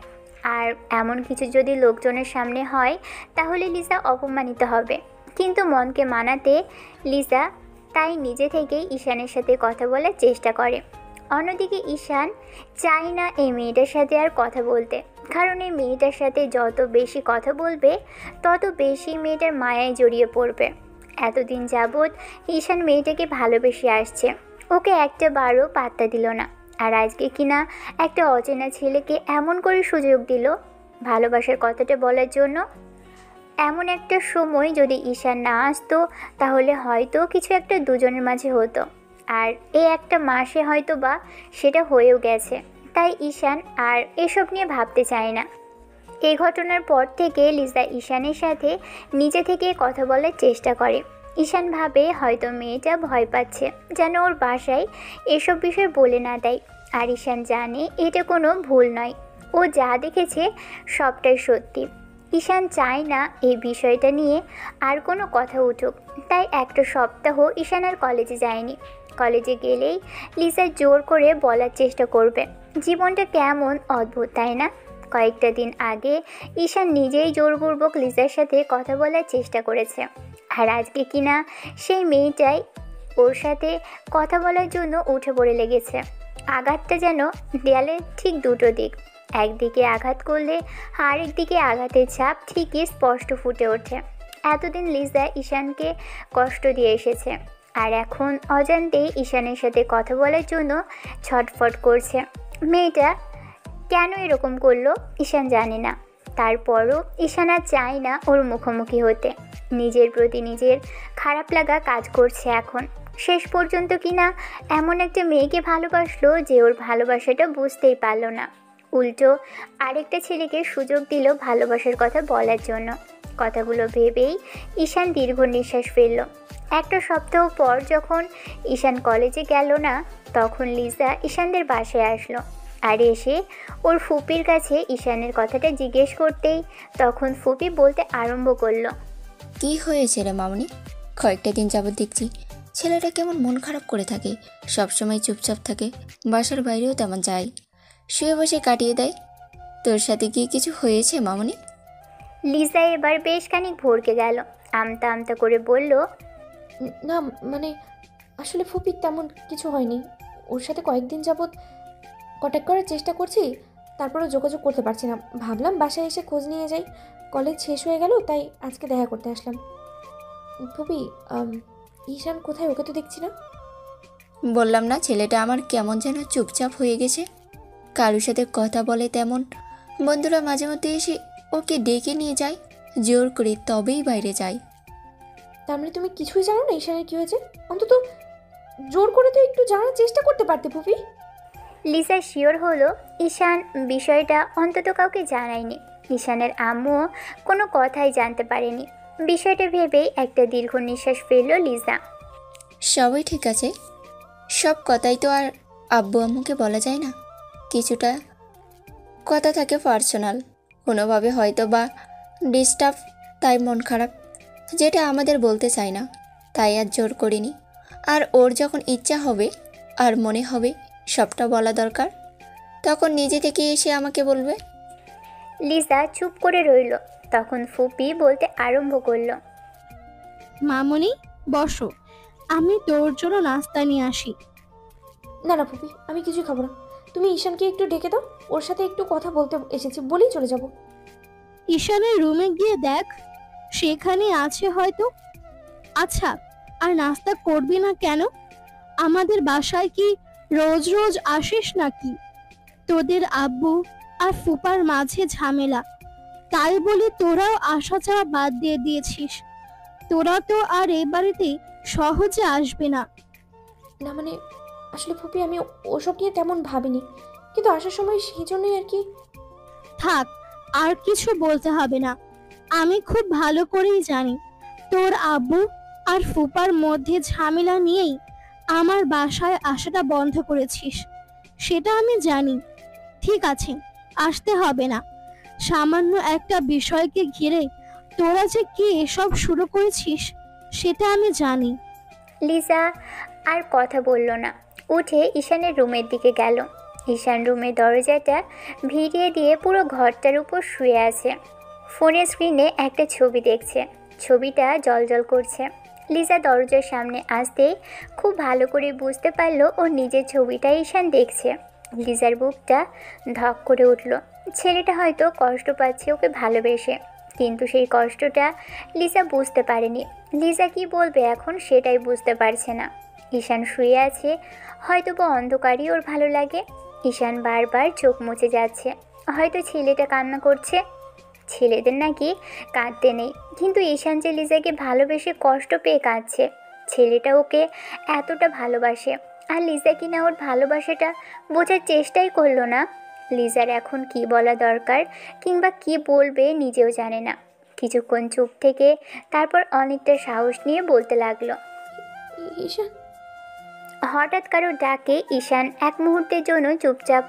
আর এমন কিছু যদি লোকজনের সামনে হয় তাহলে লিজা অপমানিত হবে। কিন্তু মনকে মানাতে লিজা তাই নিজে থেকেই ঈশানের সাথে কথা বলার চেষ্টা করে। অন্যদিকে ঈশান চায় না এই মেয়েটার সাথে আর কথা বলতে, কারণ এই মেয়েটার সাথে যত বেশি কথা বলবে তত বেশি মেয়েটার মায়ায় জড়িয়ে পড়বে। এতদিন যাবৎ ঈশান মেয়েটাকে ভালোবেসে আসছে, ওকে একটা বারও পাত্তা দিল না। আর আজকে কিনা একটা অচেনা ছেলেকে এমন করে সুযোগ দিল ভালোবাসার কথাটা বলার জন্য। এমন একটা সময় যদি ঈশান না আসতো তাহলে হয়তো কিছু একটা দুজনের মাঝে হতো। আর এই একটা মাসে হয়তো বা সেটা হয়েও গেছে। তাই ঈশান আর এসব নিয়ে ভাবতে চায় না। এই ঘটনার পর থেকে লিজা ঈশানের সাথে নিজে থেকে কথা বলার চেষ্টা করে। ঈশান ভাবে হয়তো মেয়েটা ভয় পাচ্ছে যেন ওর বাসায় এসব বিষয় বলে না দেয়। আর ঈশান জানে এটা কোনো ভুল নয়, ও যা দেখেছে সবটাই সত্যি। ঈশান চায় না এই বিষয়টা নিয়ে আর কোনো কথা উঠুক। তাই একটা সপ্তাহ ঈশান আর কলেজে যায়নি। কলেজে গেলেই লিজা জোর করে বলার চেষ্টা করবে। জীবনটা কেমন অদ্ভুত, তাই না? কয়েকটা দিন আগে ঈশান নিজেই জোরপূর্বক লিজার সাথে কথা বলার চেষ্টা করেছে। আর আজকে কিনা সেই মেয়েটাই ওর সাথে কথা বলার জন্য উঠে পড়ে লেগেছে। আঘাতটা যেন দেয়ালের ঠিক দুটো দিক। একদিকে আঘাত করলে আরেক দিকে আঘাতের ছাপ ঠিকই স্পষ্ট ফুটে ওঠে। এতদিন লিজা ঈশানকে কষ্ট দিয়ে এসেছে, আর এখন অজান্তেই ঈশানের সাথে কথা বলার জন্য ছটফট করছে। মেয়েটা কেন এরকম করলো ঈশান জানে না। তারপরও ঈশান আর চায় না ওর মুখোমুখি হতে। নিজের প্রতি নিজের খারাপ লাগা কাজ করছে এখন। শেষ পর্যন্ত কিনা এমন একটা মেয়েকে ভালোবাসলো যে ওর ভালোবাসাটা বুঝতেই পারলো না। উল্টো আরেকটা ছেলেকে সুযোগ দিল ভালোবাসার কথা বলার জন্য। কথাগুলো ভেবেই ঈশান দীর্ঘ নিঃশ্বাস ফেলল। একটা সপ্তাহ পর যখন ঈশান কলেজে গেল না, তখন লিজা ঈশানদের বাসায় আসলো। আর এসে ওর ফুপির কাছে ঈশানের কথাটা জিজ্ঞেস করতেই তখন ফুপি বলতে আরম্ভ করলো। কি হয়েছে রে মামনি? কয়েকটা দিন যাবত দেখছি ছেলেটা কেমন মন খারাপ করে থাকে, সবসময় চুপচাপ থাকে, বাসার বাইরেও তেমন যায়, শুয়ে বসে কাটিয়ে দেয়। তোর সাথে কি কিছু হয়েছে মামনি? লিজা এবার বেশ খানিক ভড়কে গেল, আমতা আমতা করে বলল, না মানে আসলে ফুপি তেমন কিছু হয়নি। ওর সাথে কয়েকদিন যাবৎ কন্ট্যাক্ট করার চেষ্টা করছি, তারপরেও যোগাযোগ করতে পারছি না। ভাবলাম বাসায় এসে খোঁজ নিয়ে যাই, কলেজ শেষ হয়ে গেল তাই আজকে দেখা করতে আসলাম। ফুপি ঈশান কোথায়? ওকে তো দেখছি না। বললাম না ছেলেটা আমার কেমন যেন চুপচাপ হয়ে গেছে, কারোর সাথে কথা বলে তেমন। বন্ধুরা মাঝে মধ্যে এসে ওকে ডেকে নিয়ে যায়, জোর করে তবেই বাইরে যায়। তার মানে তুমি কিছুই জানো না ঈশানের কী হয়েছে? অন্তত জোর করে তো একটু জানার চেষ্টা করতে পারতে ফুপি। লিজা শিওর হলো ঈশান বিষয়টা অন্তত কাউকে জানায়নি। ঈশানের আম্মুও কোনো কথাই জানতে পারেনি। বিষয়টা ভেবেই একটা দীর্ঘ নিঃশ্বাস ফেলল লিজা। সবই ঠিক আছে, সব কথাই তো আর আব্বু আম্মুকে বলা যায় না। কিছুটা কথা থাকে পার্সোনাল, কোনোভাবে হয়তো বা ডিস্টার্ব, তাই মন খারাপ, যেটা আমাদের বলতে চাই না, তাই আর জোর করিনি। আর ওর যখন ইচ্ছা হবে আর মনে হবে সবটা বলা দরকার, তখন নিজে থেকে এসে আমাকে বলবে। লিজা চুপ করে রইল। তখন ফুপি বলতে আরম্ভ করলো। মামনি বসো, আমি তোর জন্য নাস্তা নিয়ে আসি। না না ফুপি, আমি কিছুই খাবো না। তুমি ঈশানকে একটু ডেকে দাও, ওর সাথে একটু কথা বলতে এসেছি বলেই চলে যাব। ঈশানের রুমে গিয়ে দেখ, সেখানে আছে হয়তো। আচ্ছা, আর নাস্তা করবি না কেন? আমাদের বাসায় কি রোজ রোজ আসিস নাকি? তোদের আব্বু আর ফুপার মাঝে ঝামেলা, তাই বলে তোরাও আসা যাওয়া বাদ দিয়ে দিয়েছিস। তোরা তো আর এ বাড়িতে সহজে আসবে না। না মানে আসলে ফুপি আমি ওসব নিয়ে তেমন ভাবিনি, কিন্তু আসার সময় সেই জন্যই আর কি। থাক, আর কিছু বলতে হবে না। আমি খুব ভালো করেই জানি তোর আব্বু আর ফুপার মধ্যে ঝামেলা নিয়েই আমার বাসায় আসাটা বন্ধ করেছিস, সেটা আমি জানি। ঠিক আছে, আসতে হবে না। সামান্য একটা বিষয়কে ঘিরে তোরা যে কি এসব শুরু করেছিস সেটা আমি জানি। লিজা আর কথা বলল না, উঠে ঈশানের রুমের দিকে গেল। ঈশান রুমের দরজাটা ভিড়িয়ে দিয়ে পুরো ঘরটার উপর শুয়ে আছে। ফোনের স্ক্রিনে একটা ছবি দেখছে, ছবিটা জ্বলজ্বল করছে। লিজা দরজার সামনে আসতেই খুব ভালো করে বুঝতে পারল ওর নিজের ছবিটা ঈশান দেখছে। লিজার বুকটা ধক করে উঠল। ছেলেটা হয়তো কষ্ট পাচ্ছে ওকে ভালোবেসে, কিন্তু সেই কষ্টটা লিজা বুঝতে পারেনি। লিজা কি বলবে এখন সেটাই বুঝতে পারছে না। ঈশান শুয়ে আছে, হয়তো বা অন্ধকারই ওর ভালো লাগে। ঈশান বারবার চোখ মুছে যাচ্ছে, হয়তো ছেলেটা কান্না করছে। ছেলেদের নাকি কাঁদতে নেই, কিন্তু ঈশান যে লিজাকে ভালোবেসে কষ্ট পেয়ে কাঁদছে। ছেলেটা ওকে এতটা ভালোবাসে, আর লিজা কিনা ওর ভালোবাসাটা বোঝার চেষ্টাই করলো না। লিজার এখন কি বলা দরকার কিংবা কি বলবে নিজেও জানে না। কিছুক্ষণ চুপ থেকে তারপর অনেকটা সাহস নিয়ে বলতে লাগলো। ঈশান। হঠাৎ কারো ডাকে ঈশান এক মুহূর্তের জন্য চুপচাপ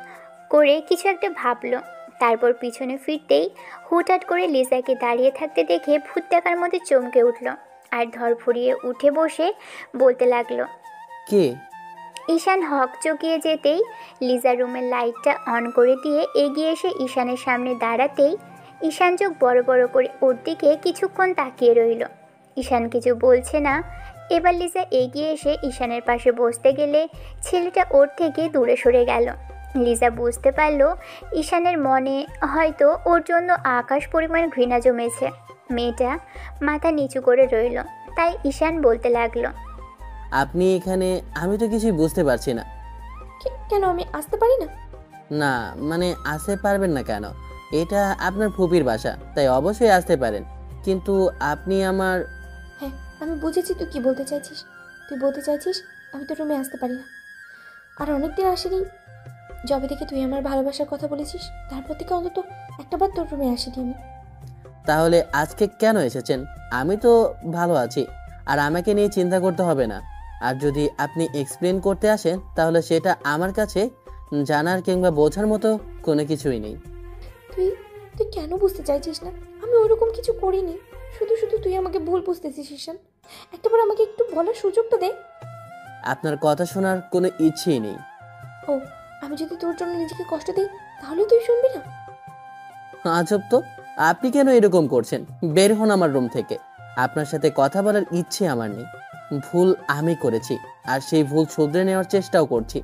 করে কিছু একটা ভাবলো। তারপর পিছনে ফিরতেই হুটহাট করে লিজাকে দাঁড়িয়ে থাকতে দেখে ভূত দেখার মধ্যে চমকে উঠল আর ধরফড়িয়ে উঠে বসে বলতে লাগলো। কে? ঈশান হক চকিয়ে যেতেই লিজা রুমের লাইটটা অন করে দিয়ে এগিয়ে এসে ঈশানের সামনে দাঁড়াতেই ঈশান চোখ বড় বড় করে ওর দিকে কিছুক্ষণ তাকিয়ে রইল। ঈশান কিছু বলছে না। এবার লিজা এগিয়ে এসে ঈশানের পাশে বসতে গেলে ছেলেটা ওর থেকে দূরে সরে গেল। লিজা বুঝতে পারল ঈশানের মনে হয়তো ওর জন্য আকাশ পরিমাণ ঘৃণা জমেছে। মেয়েটা মাথা নিচু করে রইল। তাই ঈশান বলতে লাগলো। আপনি এখানে? আমি তো কিছুই বুঝতে পারছি না। কেন আমি আসতে পারি না? না মানে আসতে পারবেন না কেন? এটা আপনার ফুপির বাসা, তাই অবশ্যই আসতে পারেন, কিন্তু আপনি আমার... হ্যাঁ আমি বুঝেছি তুই কি বলতে চাইছিস। তুই বলতে চাইছিস আমি তো রুমে আসতে পারি না। আর অনেকদিন আসিনি, যবে থেকে তুই আমার ভালোবাসার কথা বলেছিস তারপর থেকে অন্তত একটা বার তোর রুমে আসিনি আমি। তাহলে আজকে কেন এসেছেন? আমি তো ভালো আছি, আর আমাকে নিয়ে চিন্তা করতে হবে না। আর যদি আপনি এক্সপ্লেন করতে আসেন, তাহলে সেটা আমার কাছে জানার কিংবা বোঝার মতো কোনো কিছুই নেই। তুই তুই কেন বুঝতে চাইছিস না? আমি ওইরকম কিছু করিনি। শুধু শুধু তুই আমাকে ভুল বুঝতেছিস ঈশান। একটাবার আমাকে একটু বলার সুযোগটা দে। আপনার কথা শোনার কোনো ইচ্ছেই নেই। ও, আমি যদি তোর জন্য নিজেকে কষ্ট দিই তাহলে তুই শুনবি না? আজব তো, আপনি কেন এরকম করছেন? বের হন আমার রুম থেকে। আপনার সাথে কথা বলার ইচ্ছে আমার নেই। ভুল আমি করেছি, আর সেই ভুল শুধরে নেওয়ার চেষ্টাও করছি।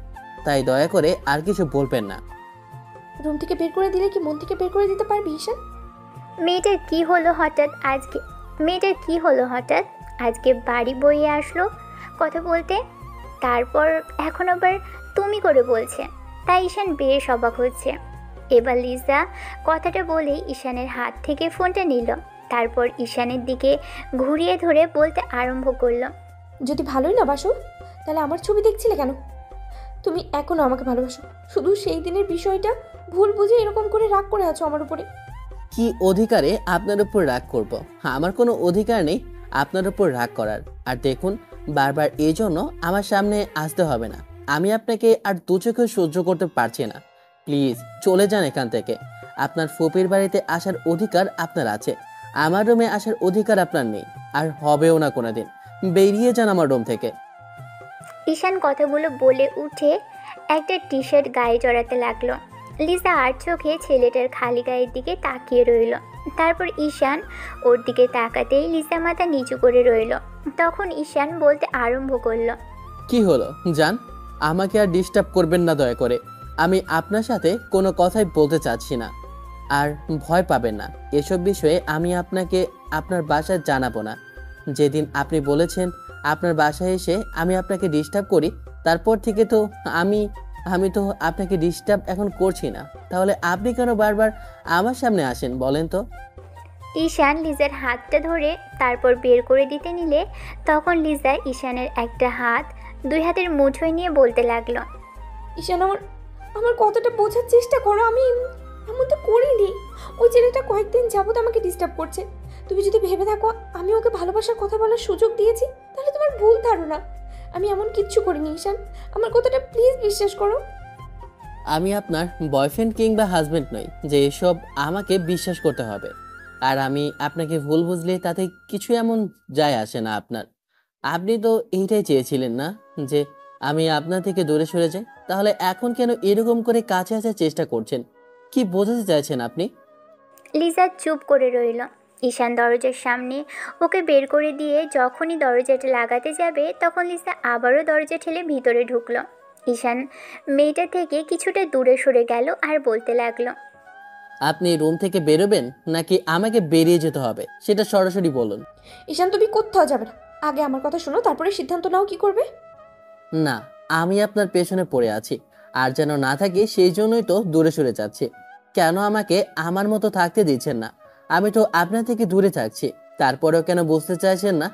তাই দয়া করে আর কিছু বলবেন না। রুম থেকে বের করে দিলে কি মন থেকে বের করে দিতে পারবি ঈশান? মেয়েটার কি হলো হঠাৎ আজকে? মেয়েটার কি হলো হঠাৎ আজকে বাড়ি বইয়ে আসলো কথা বলতে, তারপর এখন আবার তুমি করে বলছে। তাই ঈশান বেশ অবাক হচ্ছে। এবার লিজা কথাটা বলেই ঈশানের হাত থেকে ফোনটা নিল, তারপর ঈশানের দিকে ঘুরিয়ে ধরে বলতে আরম্ভ করলো। যদি ভালোই না বাসো তাহলে আমার ছবি দেখছিলে কেন? তুমি এখনো আমাকে ভালোবাসো, শুধু সেই দিনের বিষয়টা ভুল বুঝে এরকম করে রাগ করে আছো আমার উপরে। কি অধিকারে আপনার উপর রাগ করব? আমার কোনো অধিকার নেই আপনার উপর রাগ করার। আর দেখুন, বারবার এই জন্য আমার সামনে আসতে হবে না। আমি আপনাকে আর দু চোখে সহ্য করতে পারছি না। প্লিজ চলে যান এখান থেকে। আপনার ফুপির বাড়িতে আসার অধিকার আপনার আছে, আমার রুমে আসার অধিকার আপনার নেই, আর হবেও না কোনোদিন। বেরিয়ে যান আমার রুম থেকে। ঈশান কথাগুলো বলে উঠে একটা টি শার্ট গায়ে জড়াতে লাগলো। লিজা আর চোখে ছেলেটার খালি গায়ের দিকে তাকিয়ে রইল। তারপর ঈশান ওর দিকে তাকাতেই লিজা মাথা নিচু করে রইল। তখন ঈশান বলতে আরম্ভ করলো। কি হলো জান? আমাকে আর ডিস্টার্ব করবেন না দয়া করে। আমি আপনার সাথে কোনো কথাই বলতে চাচ্ছি না। আর ভয় পাবেন না, এসব বিষয়ে আমি আপনাকে আপনার বাসায় জানাবো না। যেদিন আপনি বলেছেন আপনার বাসায় এসে আমি আপনাকে ডিস্টার্ব করি, তারপর থেকে তো আমি আমি তো আপনাকে ডিস্টার্ব এখন করছি না। তাহলে আপনি কেন বারবার আমার সামনে আসেন বলেন তো? ঈশান লিজার হাতটা ধরে তারপর বের করে দিতে নিলে তখন লিজা ঈশানের একটা হাত দুই হাতের মুঠোয় নিয়ে বলতে লাগলো। ঈশান, আমার আমার কথাটা বোঝার চেষ্টা করো। আমি এমন তো করিনি। ওই ছেলেটা কয়েকদিন যাবত আমাকে ডিস্টার্ব করছে। তুমি যদি ভেবে থাকো আমি ওকে ভালোবাসার কথা বলার সুযোগ দিয়েছি, তাহলে তোমার ভুল ধারণা। আমি এমন কিচ্ছু করিনি ঈশান, আমার কথাটা প্লিজ বিশ্বাস করো। আমি আপনার বয়ফ্রেন্ড কিংবা হাজবেন্ড নই যে এসব আমাকে বিশ্বাস করতে হবে। আর আমি আপনাকে ভুল বুঝলে তাতে কিছু এমন যায় আসে না আপনার। আপনি তো এইটাই চেয়েছিলেন না, যে আমি আপনার থেকে দূরে সরে যাই? তাহলে এখন কেন এরকম করে কাছে আসার চেষ্টা করছেন? কি বোঝাতে চাইছেন আপনি? লিজা চুপ করে রইল। ঈশান দরজার সামনে ওকে বের করে দিয়ে যখনই দরজাটা লাগাতে যাবে তখন লিজা আবারও দরজা ঠেলে ভিতরে ঢুকলো। ঈশান মেয়েটা থেকে কিছুটা দূরে সরে গেল আর বলতে লাগলো। আপনি রুম থেকে বেরোবেন নাকি আমাকে বেরিয়ে যেতে হবে সেটা সরাসরি বলুন। ঈশান, তুমি কোথাও যাবে না। আগে আমার কথা শোনো, তারপরে সিদ্ধান্ত নাও কি করবে। না, আমি আপনার পেছনে পড়ে আছি, আর যেন না থাকি সেই জন্যই তো দূরে সরে যাচ্ছি। কেন আমাকে আমার মতো থাকতে দিচ্ছেন না? আমি তো আপনার থেকে দূরে থাকছি, তারপরেও কেন বুঝতে চাইছেন না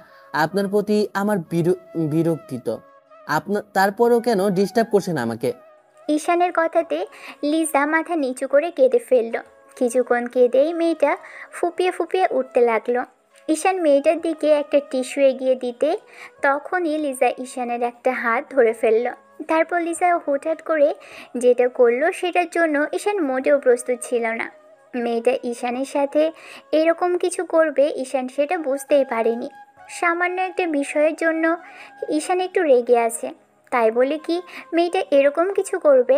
আপনার প্রতি আমার বিরক্তিত? আপনার তারপরেও কেন ডিস্টার্ব করছেন আমাকে? ঈশানের কথাতে লিজা মাথা নিচু করে কেঁদে ফেলল। কিছুক্ষণ কেঁদেই মেয়েটা ফুপিয়ে ফুপিয়ে উঠতে লাগলো। ঈশান মেয়েটার দিকে একটা টিস্যু এগিয়ে দিতে তখনই লিজা ঈশানের একটা হাত ধরে ফেলল। তারপর লিজা হুটহাট করে যেটা করলো সেটার জন্য ঈশান মোটেও প্রস্তুত ছিল না। মেয়েটা ঈশানের সাথে এরকম কিছু করবে ঈশান সেটা বুঝতেই পারেনি। সামান্য একটা বিষয়ের জন্য ঈশান একটু রেগে আছে, তাই বলে কি মেয়েটা এরকম কিছু করবে?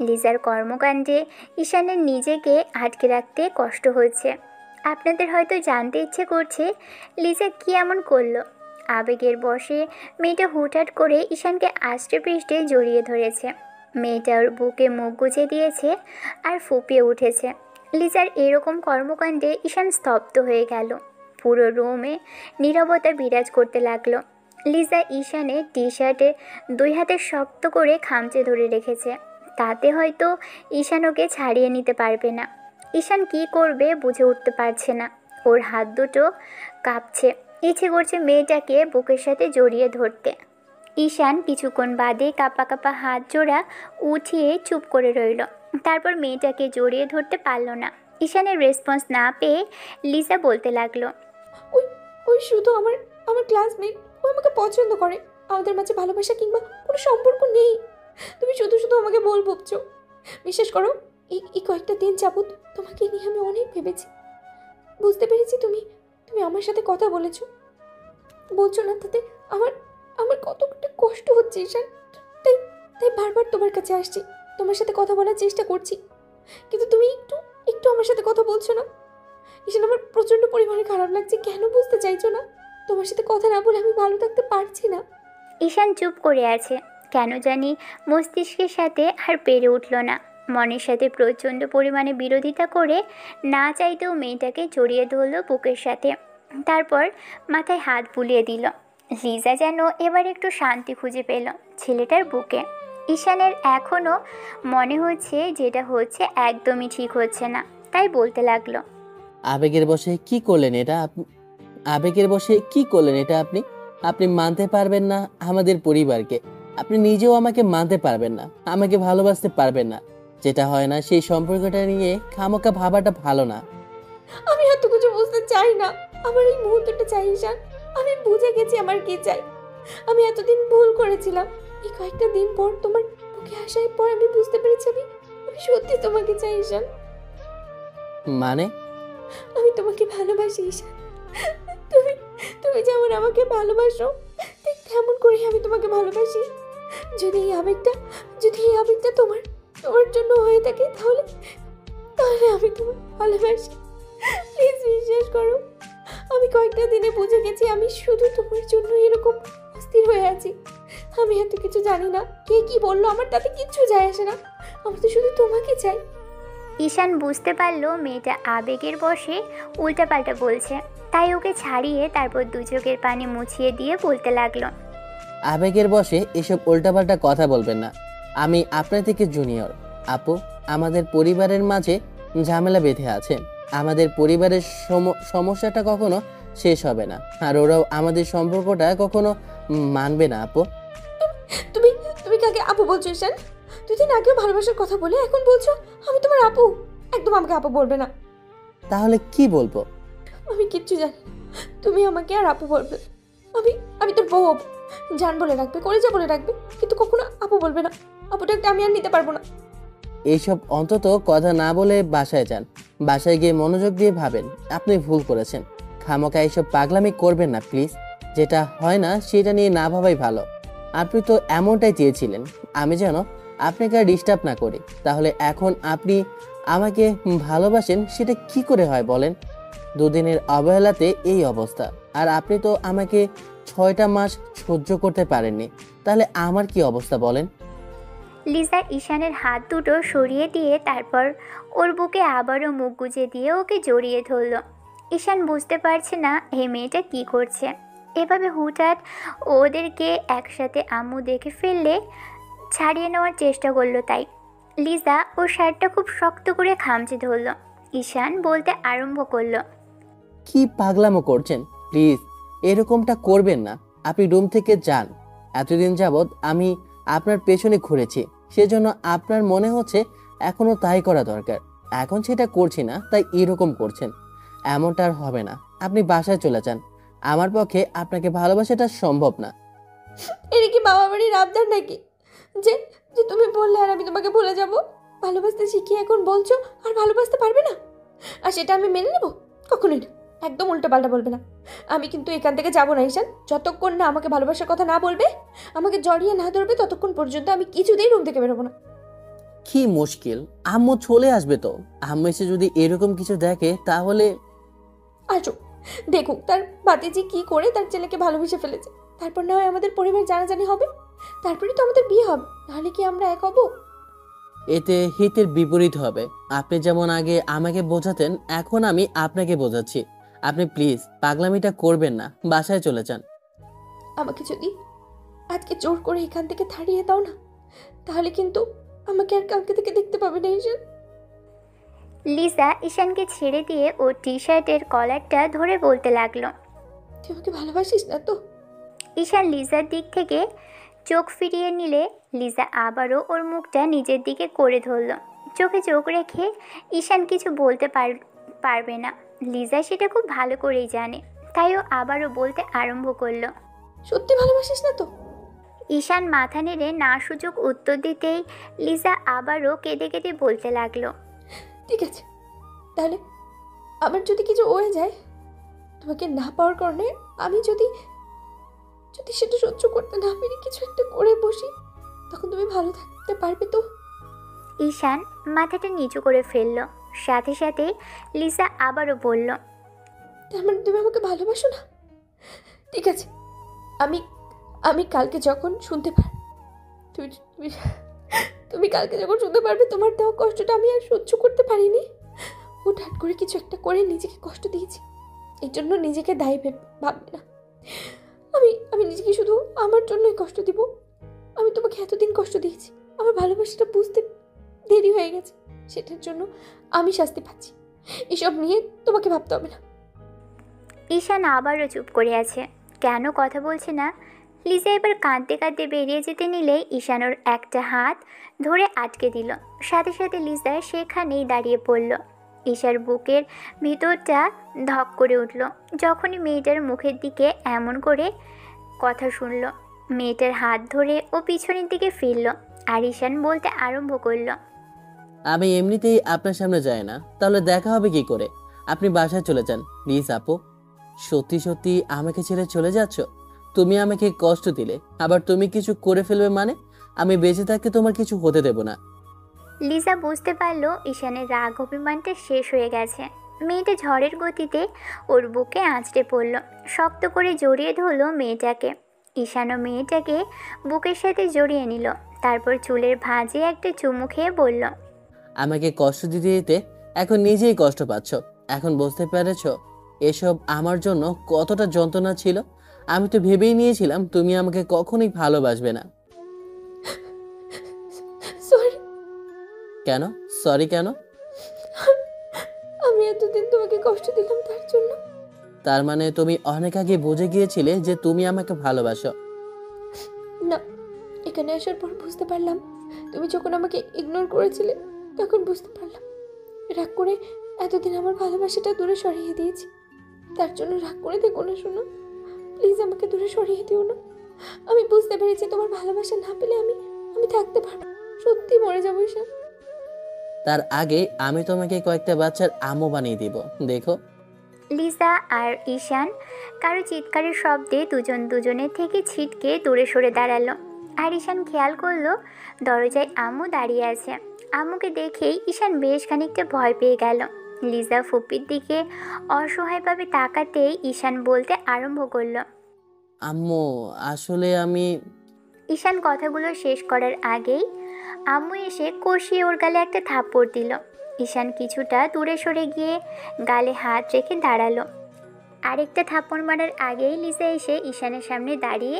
লিজার কর্মকাণ্ডে ঈশানের নিজেকে আটকে রাখতে কষ্ট হচ্ছে। আপনাদের হয়তো জানতে ইচ্ছে করছে লিজা কি এমন করলো। আবেগের বশে মেয়েটা হুটহাট করে ঈশানকে আষ্টে পৃষ্ঠে জড়িয়ে ধরেছে। মেয়েটার বুকে মুখ গুজে দিয়েছে আর ফুপিয়ে উঠেছে। লিজার এরকম কর্মকাণ্ডে ঈশান স্তব্ধ হয়ে গেল। পুরো রুমে নীরবতা বিরাজ করতে লাগলো। লিজা ঈশানের টি শার্টে দুই হাতে শক্ত করে খামচে ধরে রেখেছে, তাতে হয়তো ঈশান ওকে ছাড়িয়ে নিতে পারবে না। ঈশান কি করবে বুঝে উঠতে পারছে না। ওর হাত দুটো কাঁপছে, ইচ্ছে করছে মেয়েটাকে বুকের সাথে জড়িয়ে ধরতে। ঈশান কিছুক্ষণ বাদে কাঁপা কাঁপা হাত জোড়া উঠিয়ে চুপ করে রইল। তারপর মেয়েটাকে জড়িয়ে ধরতে পারল না। ঈশানের রেসপন্স না পেয়ে লিজা বলতে লাগলো, ওই ওই শুধু আমার আমার ক্লাসমেট, ও আমাকে পছন্দ করে, আমাদের মাঝে ভালোবাসা কিংবা কোনো সম্পর্ক নেই। তুমি শুধু শুধু আমাকে বল ভাবছো। বিশ্বাস করো, এই কয়েকটা দিন যাবত তোমাকে নিয়ে আমি অনেক ভেবেছি। বুঝতে পেরেছি তুমি তুমি আমার সাথে কথা বলছো না, তাতে আমার আমার কতটা কষ্ট হচ্ছে ঈশান। তাই তাই বারবার তোমার কাছে আসছি, তোমার সাথে কথা বলার চেষ্টা করছি, কিন্তু তুমি একটু একটু আমার সাথে কথা বলছো না। ঈশান, আমার প্রচণ্ড পরিমাণে খারাপ লাগছে। কেন বুঝতে চাইছো না? তোমার সাথে কথা না বলে আমি ভালো থাকতে পারছি না। ঈশান চুপ করে আছে। কেন জানি মস্তিষ্কের সাথে আর পেরে উঠল না। মনের সাথে প্রচণ্ড পরিমাণে বিরোধিতা করে না চাইতেও মেয়েটাকে জড়িয়ে ধরল বুকের সাথে। তারপর মাথায় হাত বুলিয়ে দিল। লিজা যেন এবার একটু শান্তি খুঁজে পেল ছেলেটার বুকে। ঈশানের এখনও মনে হচ্ছে যেটা হচ্ছে একদমই ঠিক হচ্ছে না, তাই বলতে লাগলো, আবেগের বশে কি করলেন এটা আপনি? আবেগের বশে কি করলেন এটা আপনি? আপনি মানতে পারবেন না আমাদের পরিবারকে, আপনি নিজেও আমাকে মানতে পারবেন না, আমাকে ভালোবাসতে পারবেন না। যেটা হয় না সেই সম্পর্কটা নিয়ে খামোকা ভাবাটা ভালো না। আমি এত কিছু বুঝতে চাই না, আমার এই মুহূর্তটা চাই ঈশান। আমি বুঝে গেছি আমার কি চাই। আমি এতদিন ভুল করেছিলাম। এই কয়েকটা দিন পর তোমার বুকে আসার পর আমি বুঝতে পেরেছি আমি আমি সত্যি তোমাকে চাই ঈশান। মানে? আমি তোমাকে ভালোবাসি ঈশান। তুমি তুমি যেমন আমাকে ভালোবাসো, ঠিক তেমন করেই আমি তোমাকে ভালোবাসি। যদি এই আবেগটা তোমার তোমার জন্য হয়ে থাকে, তাহলে তাহলে আমি তোমাকে ভালোবাসি। প্লিজ বিশ্বাস করো, আমি কয়েকটা দিনে বুঝে গেছি আমি শুধু তোমার জন্য এরকম অস্থির হয়ে আছি। আমি এত কিছু জানি না, কে কি বললো আমার তাতে কিচ্ছু যায় আসে না। আমি তো শুধু তোমাকে চাই। ঈশান বুঝতে পারলো মেয়েটা আবেগের বশে উল্টাপাল্টা বলছে, তাই ওকে ছাড়িয়ে তারপর দু চোখের পানি মুছিয়ে দিয়ে বলতে লাগলো, আবেগের বশে এসব উল্টাপাল্টা কথা বলবেন না। আমি আপনার থেকে জুনিয়র আপু। আমাদের পরিবারের মাঝে ঝামেলা বেঁধে আছে। আমাদের পরিবারের সমস্যাটা কখনো শেষ হবে না, আর ওরাও আমাদের সম্পর্কটা কখনো মানবে না আপু। তুমি তুমি কাকে আপু বলছো ঈশান? দুদিন আগেও ভালোবাসার কথা বলে এখন বলছো আমি তোমার আপু। একদম আমাকে আপু বলবে না। তাহলে কি বলবো? আমি কিচ্ছু জানি না, তুমি আমাকে আর আপু বলবে। আমি আমি তোর বউ হব। জান বলে রাখবে, কলেজা বলে রাখবে, কিন্তু কখনো আপু বলবে না। আপুটা একটা আমি আর নিতে পারবো না। এইসব অন্তত কথা না বলে বাসায় যান। বাসায় গিয়ে মনোযোগ দিয়ে ভাবেন আপনি ভুল করেছেন। খামোকা এইসব পাগলামি করবেন না প্লিজ। যেটা হয় না সেটা নিয়ে না ভাবাই ভালো। আপনি তো এমনটাই চেয়েছিলেন, আমি যেন আপনাকে আর ডিস্টার্ব না করি। তাহলে এখন আপনি আমাকে ভালোবাসেন সেটা কি করে হয় বলেন? দুদিনের অবহেলাতে এই অবস্থা। আর আপনি তো আমাকে 6টা মাস সহ্য করতে পারেননি, তাহলে আমার কি অবস্থা বলেন? লিজা ঈশানের হাত দুটো সরিয়ে দিয়ে তারপর ওর বুকে আবারও মুখ গুজে দিয়ে ওকে জড়িয়ে ধরল। ঈশান বুঝতে পারছে না এই মেয়েটা কি করছে। এভাবে হুটহাট ওদেরকে একসাথে আম্মু দেখে ফেললে ছাড়িয়ে নেওয়ার চেষ্টা করলো। তাই লিজা ওর শার্টটা খুব শক্ত করে খামচে ধরল। ঈশান বলতে আরম্ভ করলো, কি পাগলামো করছেন? প্লিজ এরকমটা করবেন না। আপনি রুম থেকে যান। এতদিন যাবৎ আমি আপনার পেছনে ঘুরেছি, সেজন্য আপনার মনে হচ্ছে এখনো তাই করা দরকার। এখন সেটা করছি না, তাই এরকম করছেন। এমনটা আর হবে না। আপনি বাসায় চলে যান। আমার পক্ষে আপনাকে ভালোবাসাটা সম্ভব না। এটা কি বাবা বাড়ির আবদার নাকি যে যে তুমি বললে আর আমি তোমাকে ভুলে যাব? ভালোবাসতে শিখিয়ে এখন বলছো আর ভালোবাসতে পারবে না, আর সেটা আমি মেনে নেব? কখনোই না। একদম উল্টো পাল্টা বলবে না। আমি কিন্তু এখান থেকে যাবো না ঈশান। যতক্ষণ না আমাকে ভালোবাসার কথা না বলবে, আমাকে জড়িয়ে না ধরবে, ততক্ষণ পর্যন্ত আমি কিছুতেই রুম থেকে বেরোবো না। কি মুশকিল, আম্মু চলে আসবে তো। আম্মু এসে যদি এরকম কিছু দেখে তাহলে? আসো, দেখুক তার ভাতিজি কি করে তার ছেলেকে ভালোবেসে ফেলেছে। তারপর না হয় আমাদের পরিবার জানাজানি হবে, তারপরে তো আমাদের বিয়ে হবে। নাহলে কি আমরা এক হবো? এতে হিতের বিপরীত হবে। আপনি যেমন আগে আমাকে বোঝাতেন, এখন আমি আপনাকে বোঝাচ্ছি। আপনি প্লিজ পাগলামিটা করবেন না, বাসায় চলে যান। আমাকে যদি আজকে জোর করে এখান থেকে তাড়িয়ে দাও না, তাহলে কিন্তু আমাকে আর কালকে থেকে দেখতে পাবে না ঈশান। লিজা ঈশানকে ছেড়ে দিয়ে ওর টি শার্টের কলারটা ধরে বলতে লাগলো, তুই আমাকে ভালোবাসিস না তো? ঈশান লিজার দিক থেকে চোখ ফিরিয়ে নিলে লিজা আবারও ওর মুখটা নিজের দিকে করে ধরল। চোখে চোখ রেখে ঈশান কিছু বলতে পারবে না। লিজা সেটা খুব ভালো করেই জানে, তাই ও আবারও বলতে আরম্ভ করলো। সত্যি ভালোবাসিস না তো? ঈশান মাথা নেড়ে না সুযোগ উত্তর দিতেই লিজা আবারও কেঁদে কেঁদে বলতে লাগলো। ঠিক আছে, তাহলে আমার যদি কিছু হয়ে যায়, তোমাকে না পাওয়ার কারণে আমি যদি যদি সেটা সহ্য করতে না পেরে কিছু একটা করে বসি, তখন তুমি ভালো থাকতে পারবে তো? ঈশান মাথাটা নিচু করে ফেলল। সাথে সাথে লিজা আবারও বলল। তার মানে তুমি আমাকে ভালোবাসো না? ঠিক আছে, আমি আমি কালকে যখন শুনতে পার তুমি তুমি তুমি কালকে যখন শুনতে পারবে তোমার দেওয়া কষ্টটা আমি আর সহ্য করতে পারিনি, হুটহাট করে কিছু একটা করে নিজেকে কষ্ট দিয়েছি, এই জন্য নিজেকে দায়ী ভাববে না। আমি আমি নিজেকে শুধু আমার জন্যই কষ্ট দিব। আমি তোমাকে এতদিন কষ্ট দিয়েছি, আমার ভালোবাসাটা বুঝতে দেরি হয়ে গেছে, সেটার জন্য আমি শাস্তি পাচ্ছি। এসব নিয়ে তোমাকে ভাবতে হবে না। ঈশান আবারও চুপ করে আছে, কেন কথা বলছে না। লিজা এবার কাঁদতে কাঁদতে বেরিয়ে যেতে নিলেই ঈশান ওর একটা হাত ধরে আটকে দিল। সাথে সাথে লিজা সেখানেই দাঁড়িয়ে পড়ল। ঈশার বুকের ভিতরটা ধক করে উঠল যখনই মেয়েটার মুখের দিকে এমন করে কথা শুনল। মেয়েটার হাত ধরে ও পিছনের দিকে ফিরল, আর ঈশান বলতে আরম্ভ করল। আমি এমনিতেই আপনার সামনে যাই না, তাহলে দেখা হবে কি করে? আপনি বাসায় চলে যান প্লিজ আপু। সত্যি সত্যি আমাকে ছেড়ে চলে যাচ্ছ? তুমি আমাকে কষ্ট দিলে, আবার তুমি কিছু করে ফেলবে মানে? আমি বেঁচে থাকতে তোমার কিছু হতে দেব না। লিজা বুঝতে পারল ঈশানের রাগ অভিমানটা শেষ হয়ে গেছে। মেয়েটা ঝড়ের গতিতে ওর বুকে আঁচড়ে পড়ল, শক্ত করে জড়িয়ে ধরল মেয়েটাকে। ঈশানও মেয়েটাকে বুকের সাথে জড়িয়ে নিল, তারপর চুলের ভাঁজে একটা চুমু খেয়ে বলল। আমাকে কষ্ট দিতে দিতে এখন নিজেই কষ্ট পাচ্ছ। এখন বুঝতে পেরেছ এসব আমার জন্য কতটা যন্ত্রণা ছিল? আমি তো ভেবেই নিয়েছিলাম তুমি আমাকে কখনোই ভালোবাসবে না। সরি। কেন সরি কেন? আমি এতদিন তোমাকে কষ্ট দিলাম তার জন্য। তার মানে তুমি অনেক আগে বুঝে গিয়েছিলে যে তুমি আমাকে ভালোবাসো? না, এখানে আসার পর বুঝতে পারলাম। তুমি যখন আমাকে ইগনোর করেছিলে তখন বুঝতে পারলাম। রাগ করে এতদিন আমার ভালোবাসাটা দূরে সরিয়ে দিয়েছি, তার জন্য রাগ করে দেখো না। শোনো, প্লিজ আমাকে দূরে সরিয়ে দিও না। আমি বুঝতে পেরেছি তোমার ভালোবাসা না পেলে আমি আমি থাকতে পারবো না। সত্যি মরে যাবো ঈশান। তার আগে আমি তোমাকে কয়েকটা বাচ্চার আম্মু বানিয়ে দিব, দেখো। লিজা আর ঈশান কারো চিৎকারের শব্দে দুজন দুজনের থেকে ছিটকে দূরে সরে দাঁড়ালো। আর ঈশান খেয়াল করলো দরজায় আম্মু দাঁড়িয়ে আছে। আম্মুকে দেখেই ঈশান বেশ খানিকটা ভয় পেয়ে গেল। লিজা ফুপির দিকে অসহায়ভাবে তাকাতেই ঈশান বলতে আরম্ভ করলো। আম্মু আসলে আমি। ঈশান কথাগুলো শেষ করার আগেই আম্মু এসে কষিয়ে ওর গালে একটা থাপ্পড় দিল। ঈশান কিছুটা দূরে সরে গিয়ে গালে হাত রেখে দাঁড়ালো। আরেকটা থাপ্পড় মারার আগেই লিজা এসে ঈশানের সামনে দাঁড়িয়ে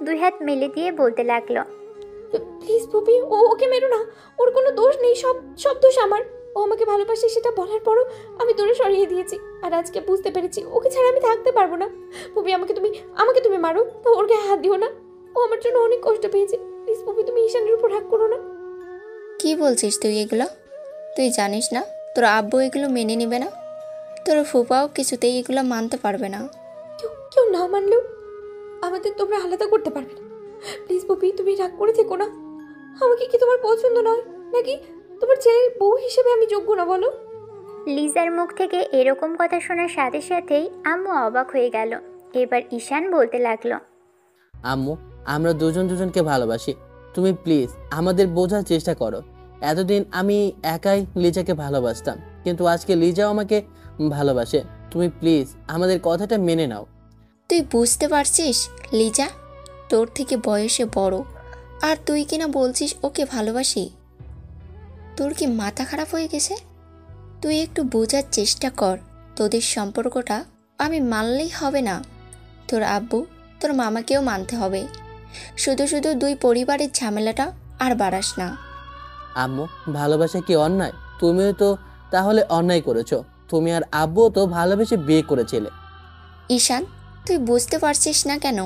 দুই হাত মেলে দিয়ে বলতে লাগলো। প্লিজ পুপি, ওকে মেরো না। ওর কোনো দোষ নেই, সব সব দোষ আমার। ও আমাকে ভালোবাসে সেটা বলার পরও আমি দূরে সরিয়ে দিয়েছি, আর আজকে বুঝতে পেরেছি ওকে ছাড়া আমি থাকতে পারবো না। পুপি, আমাকে তুমি মারো, তো ওর গায়ে হাত দিও না। ও আমার জন্য অনেক কষ্ট পেয়েছে। প্লিজ পুপি, তুমি ঈশানের উপর রাগ করো না। কি বলছিস তুই এগুলো? তুই জানিস না তোর আব্বু এগুলো মেনে নেবে না? তোর ফুপাও কিছুতেই এগুলো মানতে পারবে না। কেউ কেউ না মানলেও আমাদের তোমরা আলাদা করতে পারবে না। প্লিজ পুপি, তুমি রাগ করে থেকো না। আমাকে কি তোমার পছন্দ নয়, নাকি তোমার ছেলের বউ হিসেবে আমি যোগ্য না বলো? লিজার মুখ থেকে এরকম কথা শোনার সাথে সাথেই আম্মু অবাক হয়ে গেল। এবার ঈশান বলতে লাগলো। আম্মু, আমরা দুজন দুজনকে ভালোবাসি, তুমি প্লিজ আমাদের বোঝার চেষ্টা করো। এতদিন আমি একাই লিজাকে ভালোবাসতাম, কিন্তু আজকে লিজাও আমাকে ভালোবাসে। তুমি প্লিজ আমাদের কথাটা মেনে নাও। তুই বুঝতে পারছিস লিজা তোর থেকে বয়সে বড়, আর তুই কিনা বলছিস ওকে ভালোবাসি? তোর কি মাথা খারাপ হয়ে গেছে? তুই একটু বোঝার চেষ্টা কর। তোদের সম্পর্কটা আমি মানলেই হবে না, তোর আব্বু তোর মামাকেও মানতে হবে। শুধু শুধু দুই পরিবারের ঝামেলাটা আর বাড়াস না। আম্মু, ভালোবাসা কি অন্যায়? তুমিও তো তাহলে অন্যায় করেছো। তুমি আর আব্বুও তো ভালোবেসে বিয়ে করেছিলে। ঈশান, তুই বুঝতে পারছিস না কেন?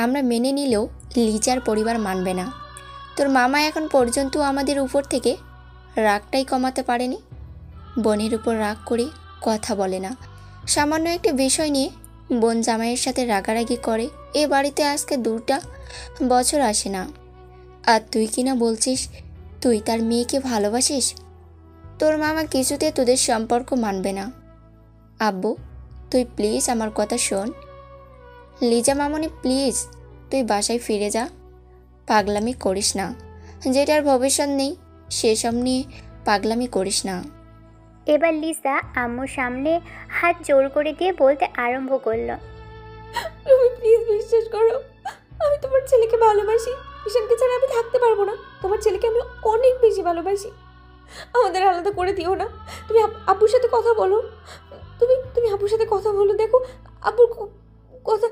আমরা মেনে নিলেও লিজার পরিবার মানবে না। তোর মামা এখন পর্যন্ত আমাদের উপর থেকে রাগটাই কমাতে পারেনি। বোনের উপর রাগ করে কথা বলে না, সামান্য একটা বিষয় নিয়ে বোন জামাইয়ের সাথে রাগারাগি করে। এ বাড়িতে আজকে 2টা বছর আসে না, আর তুই কিনা বলছিস তুই তার মেয়েকে ভালোবাসিস। তোর মামা কিছুতে তোদের সম্পর্ক মানবে না। আব্বু, তুই প্লিজ আমার কথা শোন। লিজা মামনি প্লিজ, তুই বাসায় ফিরে যা। পাগলামি করিস না, যেটার ভবিষ্যৎ নেই সেসব নিয়ে পাগলামি করিস না। এবার লিসা আম্মুর সামনে হাত জোর করে দিয়ে বলতে আরম্ভ করলো। তুমি প্লিজ বিশ্বাস করো, আমি তোমার ছেলেকে ভালোবাসি। ঈশানকে ছাড়া আমি থাকতে পারবো না। তোমার ছেলেকে আমি অনেক বেশি ভালোবাসি। আমাদের আলাদা করে দিও না। তুমি আব্বুর সাথে কথা বলো। তুমি আব্বুর সাথে কথা বলো, দেখো আব্বুর কথা।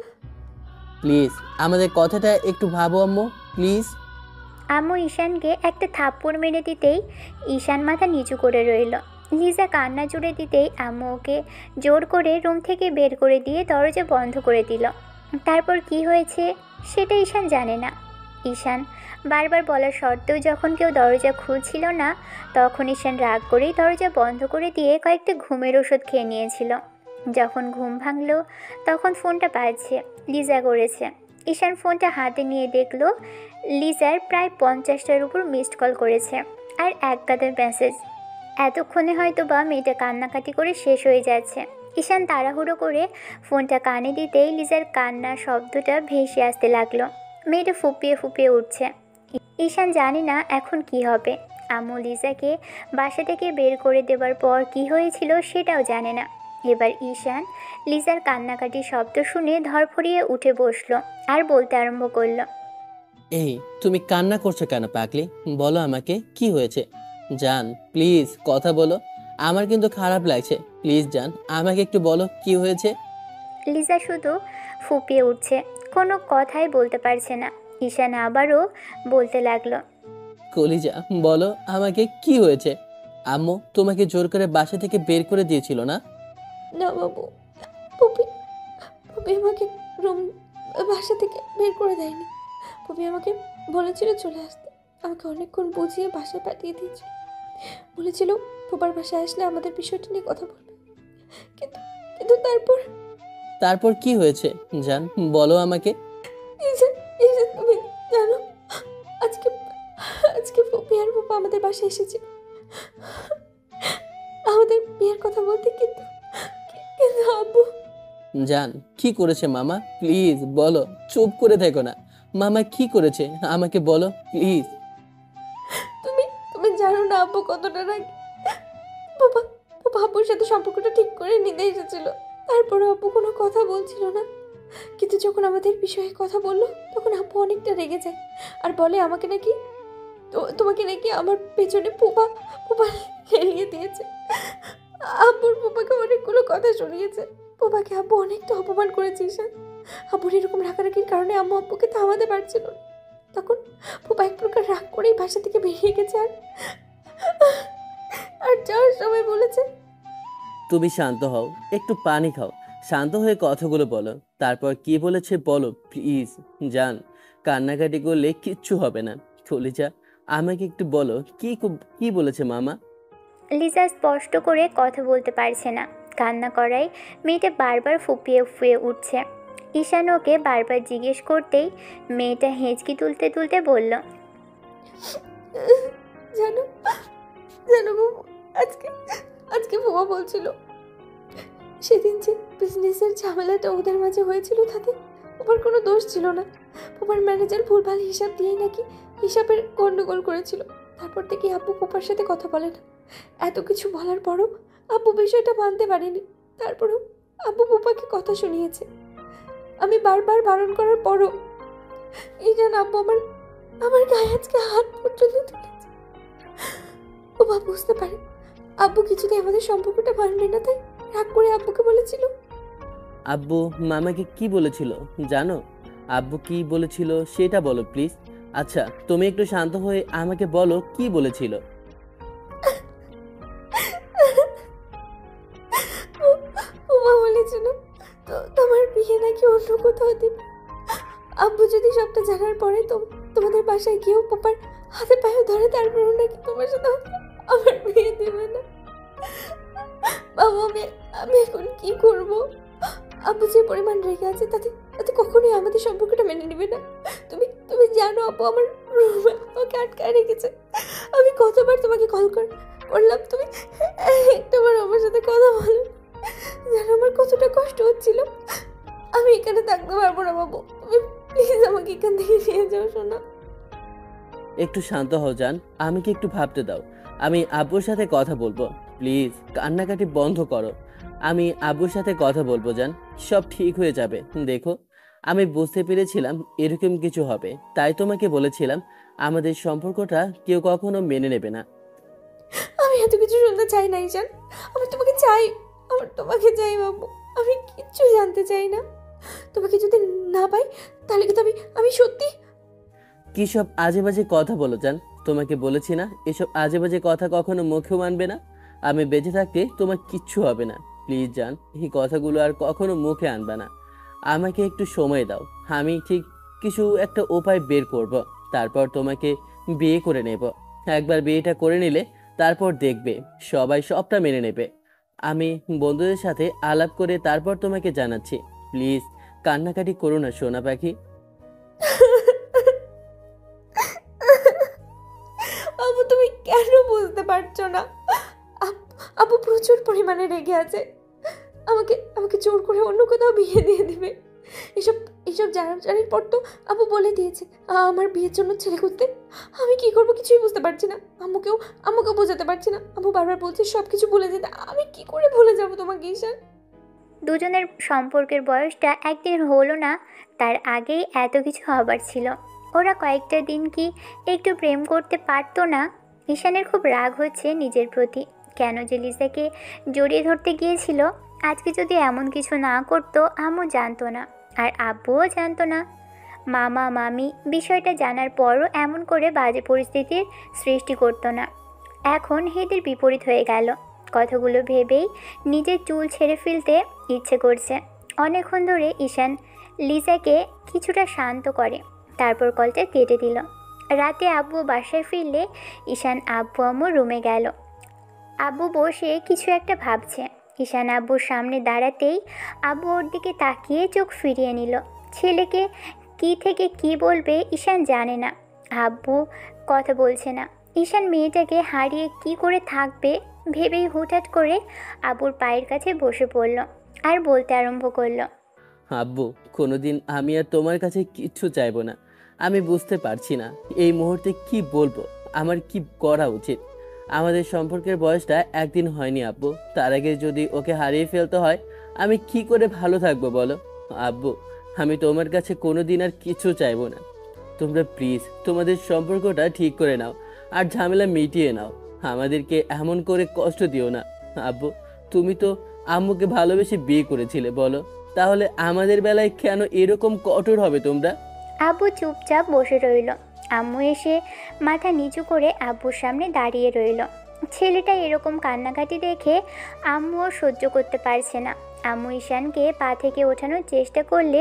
প্লিজ আমাদের কথাটা একটু ভাবো আম্মু, প্লিজ। আম্মু ঈশানকে একটা থাপ্পড় মেরে দিতেই ঈশান মাথা নিচু করে রইল। লিজা কান্না জুড়ে দিতেই আম্মু ওকে জোর করে রুম থেকে বের করে দিয়ে দরজা বন্ধ করে দিল। তারপর কি হয়েছে সেটা ঈশান জানে না। ঈশান বারবার বলার সত্ত্বেও যখন কেউ দরজা খুলছিল না, তখন ঈশান রাগ করেই দরজা বন্ধ করে দিয়ে কয়েকটা ঘুমের ওষুধ খেয়ে নিয়েছিল। যখন ঘুম ভাঙল তখন ফোনটা বাজছে, লিজা করেছে। ঈশান ফোনটা হাতে নিয়ে দেখলো লিজার প্রায় 50টার উপর মিসড কল করেছে আর এক গাদা মেসেজ। এতক্ষণে হয়তো বা মেয়েটা কান্নাকাটি করে শেষ হয়ে যাচ্ছে। ঈশান তাড়াহুড়ো করে ফোনটা কানে দিতেই লিজার কান্নার শব্দটা ভেসে আসতে লাগলো। মেয়েটা ফুপিয়ে ফুপিয়ে উঠছে। ঈশান জানে না এখন কি হবে। আম্মু লিজাকে বাসা থেকে বের করে দেওয়ার পর কি হয়েছিল সেটাও জানে না। এবার ঈশান লিজার কান্নাকাটির শব্দ শুনে ধরফরিয়ে উঠে বসলো আর বলতে আরম্ভ করলো। এই তুমি কান্না করছো কেন পাগলি? বলো আমাকে কি হয়েছে। জান প্লিজ কথা বলো, আমার কিন্তু খারাপ লাগছে। প্লিজ জান আমাকে একটু বলো কি হয়েছে। লিজা শুধু ফুপিয়ে উঠছে, কোনো কথাই বলতে পারছে না। ঈশান আবারও বলতে লাগলো। কলিজা বলো আমাকে কি হয়েছে। আম্মু তোমাকে জোর করে বাসা থেকে বের করে দিয়েছিল না? না বাবু, পুপি পুপি আমাকে বাসা থেকে বের করে দেয়নি। পুপি আমাকে বলেছিল চলে আসতে। আমাকে অনেকক্ষণ বুঝিয়ে বাসায় পাঠিয়ে দিয়েছিল। বলেছিল ফুপার বাসায় আসলে আমাদের বিষয়টা নিয়ে কথা বলবে। কিন্তু কিন্তু তারপর কি হয়েছে জান বলো আমাকে। এই যে তুমি জানো, আজকে আজকে পুপি আর ফুপা আমাদের বাসায় এসেছিল আমাদের বিয়ের কথা বলতে। কিন্তু কিন্তু আব্বু। জান কি করেছে মামা? প্লিজ বলো, চুপ করে থেকো না। মামা কি করেছে আমাকে বলো প্লিজ। তুমি জানো না আব্বু কতটা রাগী। বাবা বাবা আব্বুর সাথে সম্পর্কটা ঠিক করে নিতে এসেছিল। তারপরে আব্বু কোনো কথা বলছিল না। কিন্তু যখন আমাদের বিষয়ে কথা বললো তখন আব্বু অনেকটা রেগে যায় আর বলে আমাকে নাকি তোমাকে নাকি আমার পেছনে পোপা খেলিয়ে দিয়েছে। আব্বুর পোপাকে অনেকগুলো কথা শুনিয়েছে। পোপাকে আব্বু অনেকটা অপমান করেছে ঈশান। আব্বুর এরকম রাগারাগির কারণে আম্মু আব্বুকে থামাতে পারছিল না। তখন পোপা এক প্রকার রাগ করেই বাসা থেকে বেরিয়ে গেছে আর যাওয়ার সময় বলেছে, তুমি শান্ত হও, একটু পানি খাও, শান্ত হয়ে কথাগুলো বলো। তারপর কি বলেছে বলো প্লিজ। জান কান্নাকাটি করলে কিচ্ছু হবে না। কলিজা আমাকে একটু বলো কি বলেছে মামা। লিজা স্পষ্ট করে কথা বলতে পারছে না। কান্না করায় মেয়েটা বারবার ফুপিয়ে ফুপিয়ে উঠছে। ঈশান ওকে বারবার জিজ্ঞেস করতেই মেয়েটা হেঁচকি তুলতে তুলতে বলল, জানো জানো বাবু, আজকে বাবা বলছিল সেদিন যে বিজনেসের ঝামেলাটা ওদের মাঝে হয়েছিল তাতে ওবার কোনো দোষ ছিল না। ওবার ম্যানেজার ভুলভাল হিসাব দিয়েই নাকি হিসাবের গন্ডগোল করেছিল। তারপর থেকে আব্বু পোপার সাথে কথা বলে না। এত কিছু বলার পরও আব্বু বিষয়টা মানতে পারেনি। তারপরেও আব্বু পোপাকে কথা শুনিয়েছে। আমি বারবার বারণ করার পরও এই যেন আব্বু আমার গায়ে আজকে হাত পর্যন্ত তুলেছে। পোপা বুঝতে পারে আব্বু কিছুতেই আমাদের সম্পর্কটা মানবে না, তাই রাগ করে আব্বুকে বলেছিল। আব্বু মামাকে কি বলেছিল জানো? আব্বু কি বলেছিল সেটা বলো প্লিজ। আচ্ছা তুমি একটু শান্ত হয়ে আমাকে বলো কি বলেছিল। ওমা বলেছিল তোমার বিয়ে নাকি অন্য কোথাও দিবে। আব্বু যদি সবটা জানার পরে তোমাদের বাসায় গিয়েও পোপার হাতে পায়ে ধরে তারপর নাকি তোমার সাথে আমার বিয়ে দেবে না। বাবা, আমি এখন কি করব? আব্বু যে পরিমাণ রেগে আছে তাতে তাতে কখনোই আমাদের সম্পর্কটা মেনে নেবে না। তুমি তুমি জানো আব্বু আমার রুমে আমাকে আটকায় রেখেছে। আমি কতবার তোমাকে কল করলাম, তুমি একটাবার আমার সাথে কথা বলো। জানো আমার কতটা কষ্ট হচ্ছিল। আমি এখানে থাকতে পারবো না বাবু, তুমি প্লিজ আমাকে এখান থেকে নিয়ে যাও শোনা। একটু শান্ত হও জান, আমি কি একটু ভাবতে দাও। আমি আব্বুর সাথে কথা বলবো, প্লিজ কান্নাকাটি বন্ধ করো। আমি আব্বুর সাথে কথা বলবো জান, সব ঠিক হয়ে যাবে। দেখো, আমি বুঝতে পেরেছিলাম এরকম কিছু হবে, তাই তোমাকে বলেছিলাম আমাদের সম্পর্কটা কেউ কখনো মেনে নেবে না। আমি এত কিছু শুনতে চাই না ঈশান, আমি তোমাকে চাই, আমার তোমাকে চাই বাবু। আমি কিচ্ছু জানতে চাই না। তোমাকে যদি না পাই তাহলে কিন্তু আমি সত্যি। কি সব আজে বাজে কথা বলো জান, তোমাকে বলেছি না এসব আজে বাজে কথা কখনো মুখেও মানবে না। আমি বেঁচে থাকতে তোমার কিচ্ছু হবে না। প্লিজ জান, এই কথাগুলো আর কখনো মুখে আনবে না। আমাকে একটু সময় দাও, আমি ঠিক কিছু একটা উপায় বের করব, তারপর তোমাকে বিয়ে করে নেব। একবার বিয়েটা করে নিলে তারপর দেখবে সবাই সবটা মেনে নেবে। আমি বন্ধুদের সাথে আলাপ করে তারপর তোমাকে জানাচ্ছি। প্লিজ কান্নাকাটি করো না সোনা পাখি। বাবু তুমি কেন বুঝতে পারছো না? আপু প্রচুর পরিমাণে রেগে আছে। আমাকে আমাকে জোর করে অন্য কোথাও বিয়ে দিয়ে দিবে। এসব এসব জানার পর তো আপু বলে দিয়েছে আমার বিয়ের জন্য ছেলে খুঁজতে। আমি কি করবো কিছুই বুঝতে পারছি না। আম্মুকেও বোঝাতে পারছি না। আম্মু বারবার বলছে সব কিছু ভুলে যেতে। আমি কি করে ভুলে যাবো তোমাকে ঈশান? দুজনের সম্পর্কের বয়সটা একদিন হলো না, তার আগেই এত কিছু হবার ছিল। ওরা কয়েকটা দিন কি একটু প্রেম করতে পারতো না? ঈশানের খুব রাগ হচ্ছে নিজের প্রতি। কেন যে লিসাকে জড়িয়ে ধরতে গিয়েছিল। আজকে যদি এমন কিছু না করতো আম্মু জানতো না, আর আব্বুও জানতো না। মামা মামি বিষয়টা জানার পরও এমন করে বাজে পরিস্থিতির সৃষ্টি করতো না। এখন হিদের বিপরীত হয়ে গেল। কথাগুলো ভেবেই নিজের চুল ছেড়ে ফেলতে ইচ্ছে করছে। অনেকক্ষণ ধরে ঈশান লিসাকে কিছুটা শান্ত করে, তারপর কলটা কেটে দিল। রাতে আব্বু বাসায় ফিরলে ঈশান আব্বু আম্মু রুমে গেল। আব্বু বসে কিছু একটা ভাবছে। ঈশান আব্বুর সামনে দাঁড়াতেই আব্বু ওর দিকে তাকিয়ে চোখ ফিরিয়ে নিল। ছেলেকে কি থেকে কি বলবে ঈশান জানে না। আব্বু কথা বলছে না। ঈশান মেয়েটাকে হারিয়ে কি করে থাকবে ভেবেই হুটহাট করে আব্বুর পায়ের কাছে বসে পড়ল আর বলতে আরম্ভ করলো। আব্বু, কোনোদিন আমি আর তোমার কাছে কিচ্ছু চাইবো না। আমি বুঝতে পারছি না এই মুহূর্তে কি বলবো, আমার কি করা উচিত। আমাদের সম্পর্কের বয়সটা একদিন হয়নি আব্বু, তার আগে যদি ওকে হারিয়ে ফেলতে হয় আমি কি করে ভালো থাকবো বলো? আব্বু, আমি তোমার কাছে কোনোদিন আর কিছু চাইবো না। তোমরা প্লিজ তোমাদের সম্পর্কটা ঠিক করে নাও আর ঝামেলা মিটিয়ে নাও। আমাদেরকে এমন করে কষ্ট দিও না। আব্বু, তুমি তো আম্মুকে ভালোবেসে বিয়ে করেছিলে বলো, তাহলে আমাদের বেলায় কেন এরকম কঠোর হবে তোমরা? আব্বু চুপচাপ বসে রইল। আম্মু এসে মাথা নিচু করে আব্বুর সামনে দাঁড়িয়ে রইল। ছেলেটা এরকম কান্নাকাটি দেখে আম্মুও সহ্য করতে পারছে না। আম্মু ঈশানকে পা থেকে ওঠানোর চেষ্টা করলে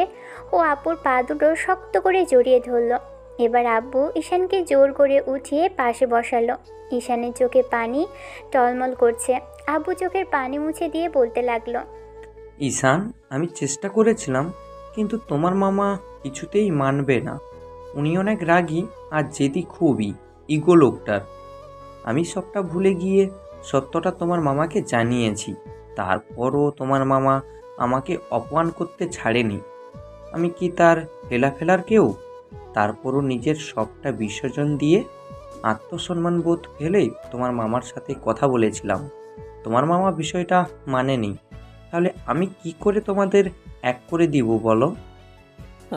ও আব্বুর পা দুটো শক্ত করে জড়িয়ে ধরল। এবার আব্বু ঈশানকে জোর করে উঠিয়ে পাশে বসালো। ঈশানের চোখে পানি টলমল করছে। আব্বু চোখের পানি মুছে দিয়ে বলতে লাগলো, ঈশান, আমি চেষ্টা করেছিলাম, কিন্তু তোমার মামা কিছুতেই মানবে না। উনি অনেক রাগী আর জেদি, খুবই ইগো লোকটার। আমি সবটা ভুলে গিয়ে সত্যটা তোমার মামাকে জানিয়েছি, তারপরও তোমার মামা আমাকে অপমান করতে ছাড়েনি। আমি কি তার হেলাফেলার কেউ? তারপরও নিজের সবটা বিসর্জন দিয়ে আত্মসম্মান বোধ ফেলে তোমার মামার সাথে কথা বলেছিলাম। তোমার মামা বিষয়টা মানেনি। তাহলে আমি কি করে তোমাদের এক করে দিব বলো?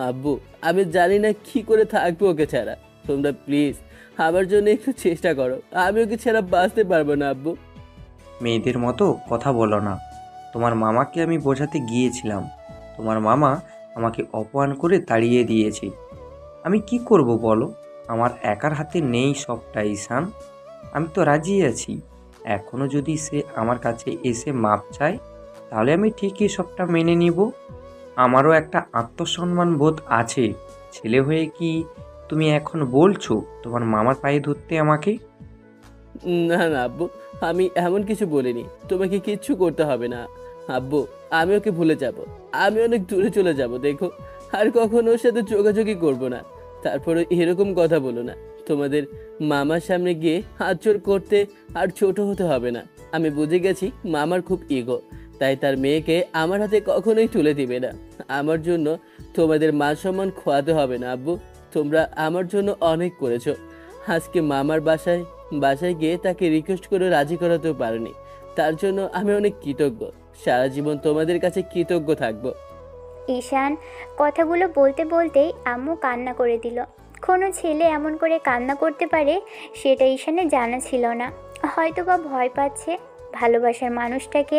আব্বু, আমি জানি না কি করে থাকবো ওকে ছাড়া। তোমরা প্লিজ আমার জন্য একটু চেষ্টা করো, আমি ওকে ছাড়া বাঁচতে পারবো না আব্বু। মেয়েদের মতো কথা বলো না। তোমার মামাকে আমি বোঝাতে গিয়েছিলাম, তোমার মামা আমাকে অপমান করে তাড়িয়ে দিয়েছে। আমি কি করব বলো? আমার একার হাতে নেই সবটা ঈশান। আমি তো রাজি আছি। এখনও যদি সে আমার কাছে এসে মাপ চায় তাহলে আমি ঠিকই সবটা মেনে নিব। আমারও একটা আত্মসম্মান বোধ আছে। ছেলে হয়ে কি তুমি এখন বলছো তোমার মামার পায়ে ধরতে আমাকে? না না আব্বু, আমি এমন কিছু বলিনি, তোমাকে কিচ্ছু করতে হবে না। আব্বু, আমি ওকে ভুলে যাব, আমি অনেক দূরে চলে যাব দেখো, আর কখনো ওর সাথে যোগাযোগই করব না। তারপরে এরকম কথা বলো না। তোমাদের মামার সামনে গিয়ে হাত জোড় করতে আর ছোট হতে হবে না। আমি বুঝে গেছি মামার খুব ইগো, তাই তার মেয়েকে আমার হাতে কখনোই তুলে দিবে না। আমার জন্য তোমাদের মান সম্মান খোয়াতে হবে না আব্বু, তোমরা আমার জন্য অনেক করেছো। আজকে মামার বাসায় গিয়ে তাকে রিকোয়েস্ট করে রাজি করাতেও পারিনি, তার জন্য আমি অনেক কৃতজ্ঞ। সারা জীবন তোমাদের কাছে কৃতজ্ঞ থাকবো। ঈশান কথাগুলো বলতে বলতেই আম্মু কান্না করে দিল। কোনো ছেলে এমন করে কান্না করতে পারে সেটা ঈশানের জানা ছিল না। হয়তোবা ভয় পাচ্ছে ভালোবাসার মানুষটাকে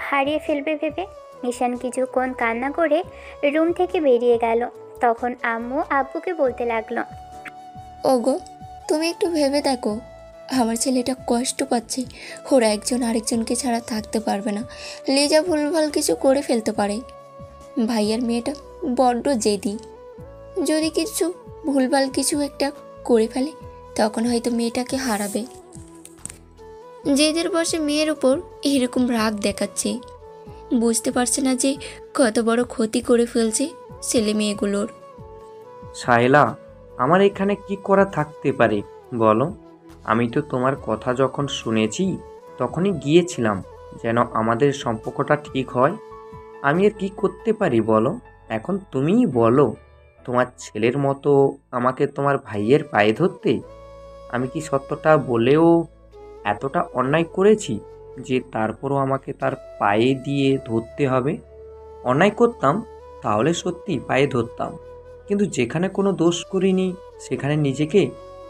হারিয়ে ফেলবে ভেবে। ঈশান কিছুক্ষণ কান্না করে রুম থেকে বেরিয়ে গেল। তখন আম্মু আব্বুকে বলতে লাগলো, ওগো, তুমি একটু ভেবে দেখো, আমার ছেলেটা কষ্ট পাচ্ছে, ওরা একজন আরেকজনকে ছাড়া থাকতে পারবে না। লিজা ভুলভাল কিছু করে ফেলতে পারে। ভাইয়ার মেয়েটা বড্ড জেদি, যদি কিছু ভুলভাল কিছু একটা করে ফেলে তখন হয়তো মেয়েটাকে হারাবে। জেদের বসে মেয়ের উপর এরকম রাগ দেখাচ্ছে, বুঝতে পারছে না যে কত বড় ক্ষতি করে ফেলছে ছেলে মেয়েগুলোর। সাহেলা, আমার এখানে কি করা থাকতে পারে বলো? আমি তো তোমার কথা যখন শুনেছি তখনই গিয়েছিলাম যেন আমাদের সম্পর্কটা ঠিক হয়। আমি আর কি করতে পারি বলো? এখন তুমিই বলো, তোমার ছেলের মতো আমাকে তোমার ভাইয়ের পায়ে ধরতে? আমি কি সত্যটা বলেও এতটা অন্যায় করেছি যে তারপরও আমাকে তার পায়ে দিয়ে ধরতে হবে? অন্যায় করতাম তাহলে সত্যি পায়ে ধরতাম, কিন্তু যেখানে কোনো দোষ করিনি সেখানে নিজেকে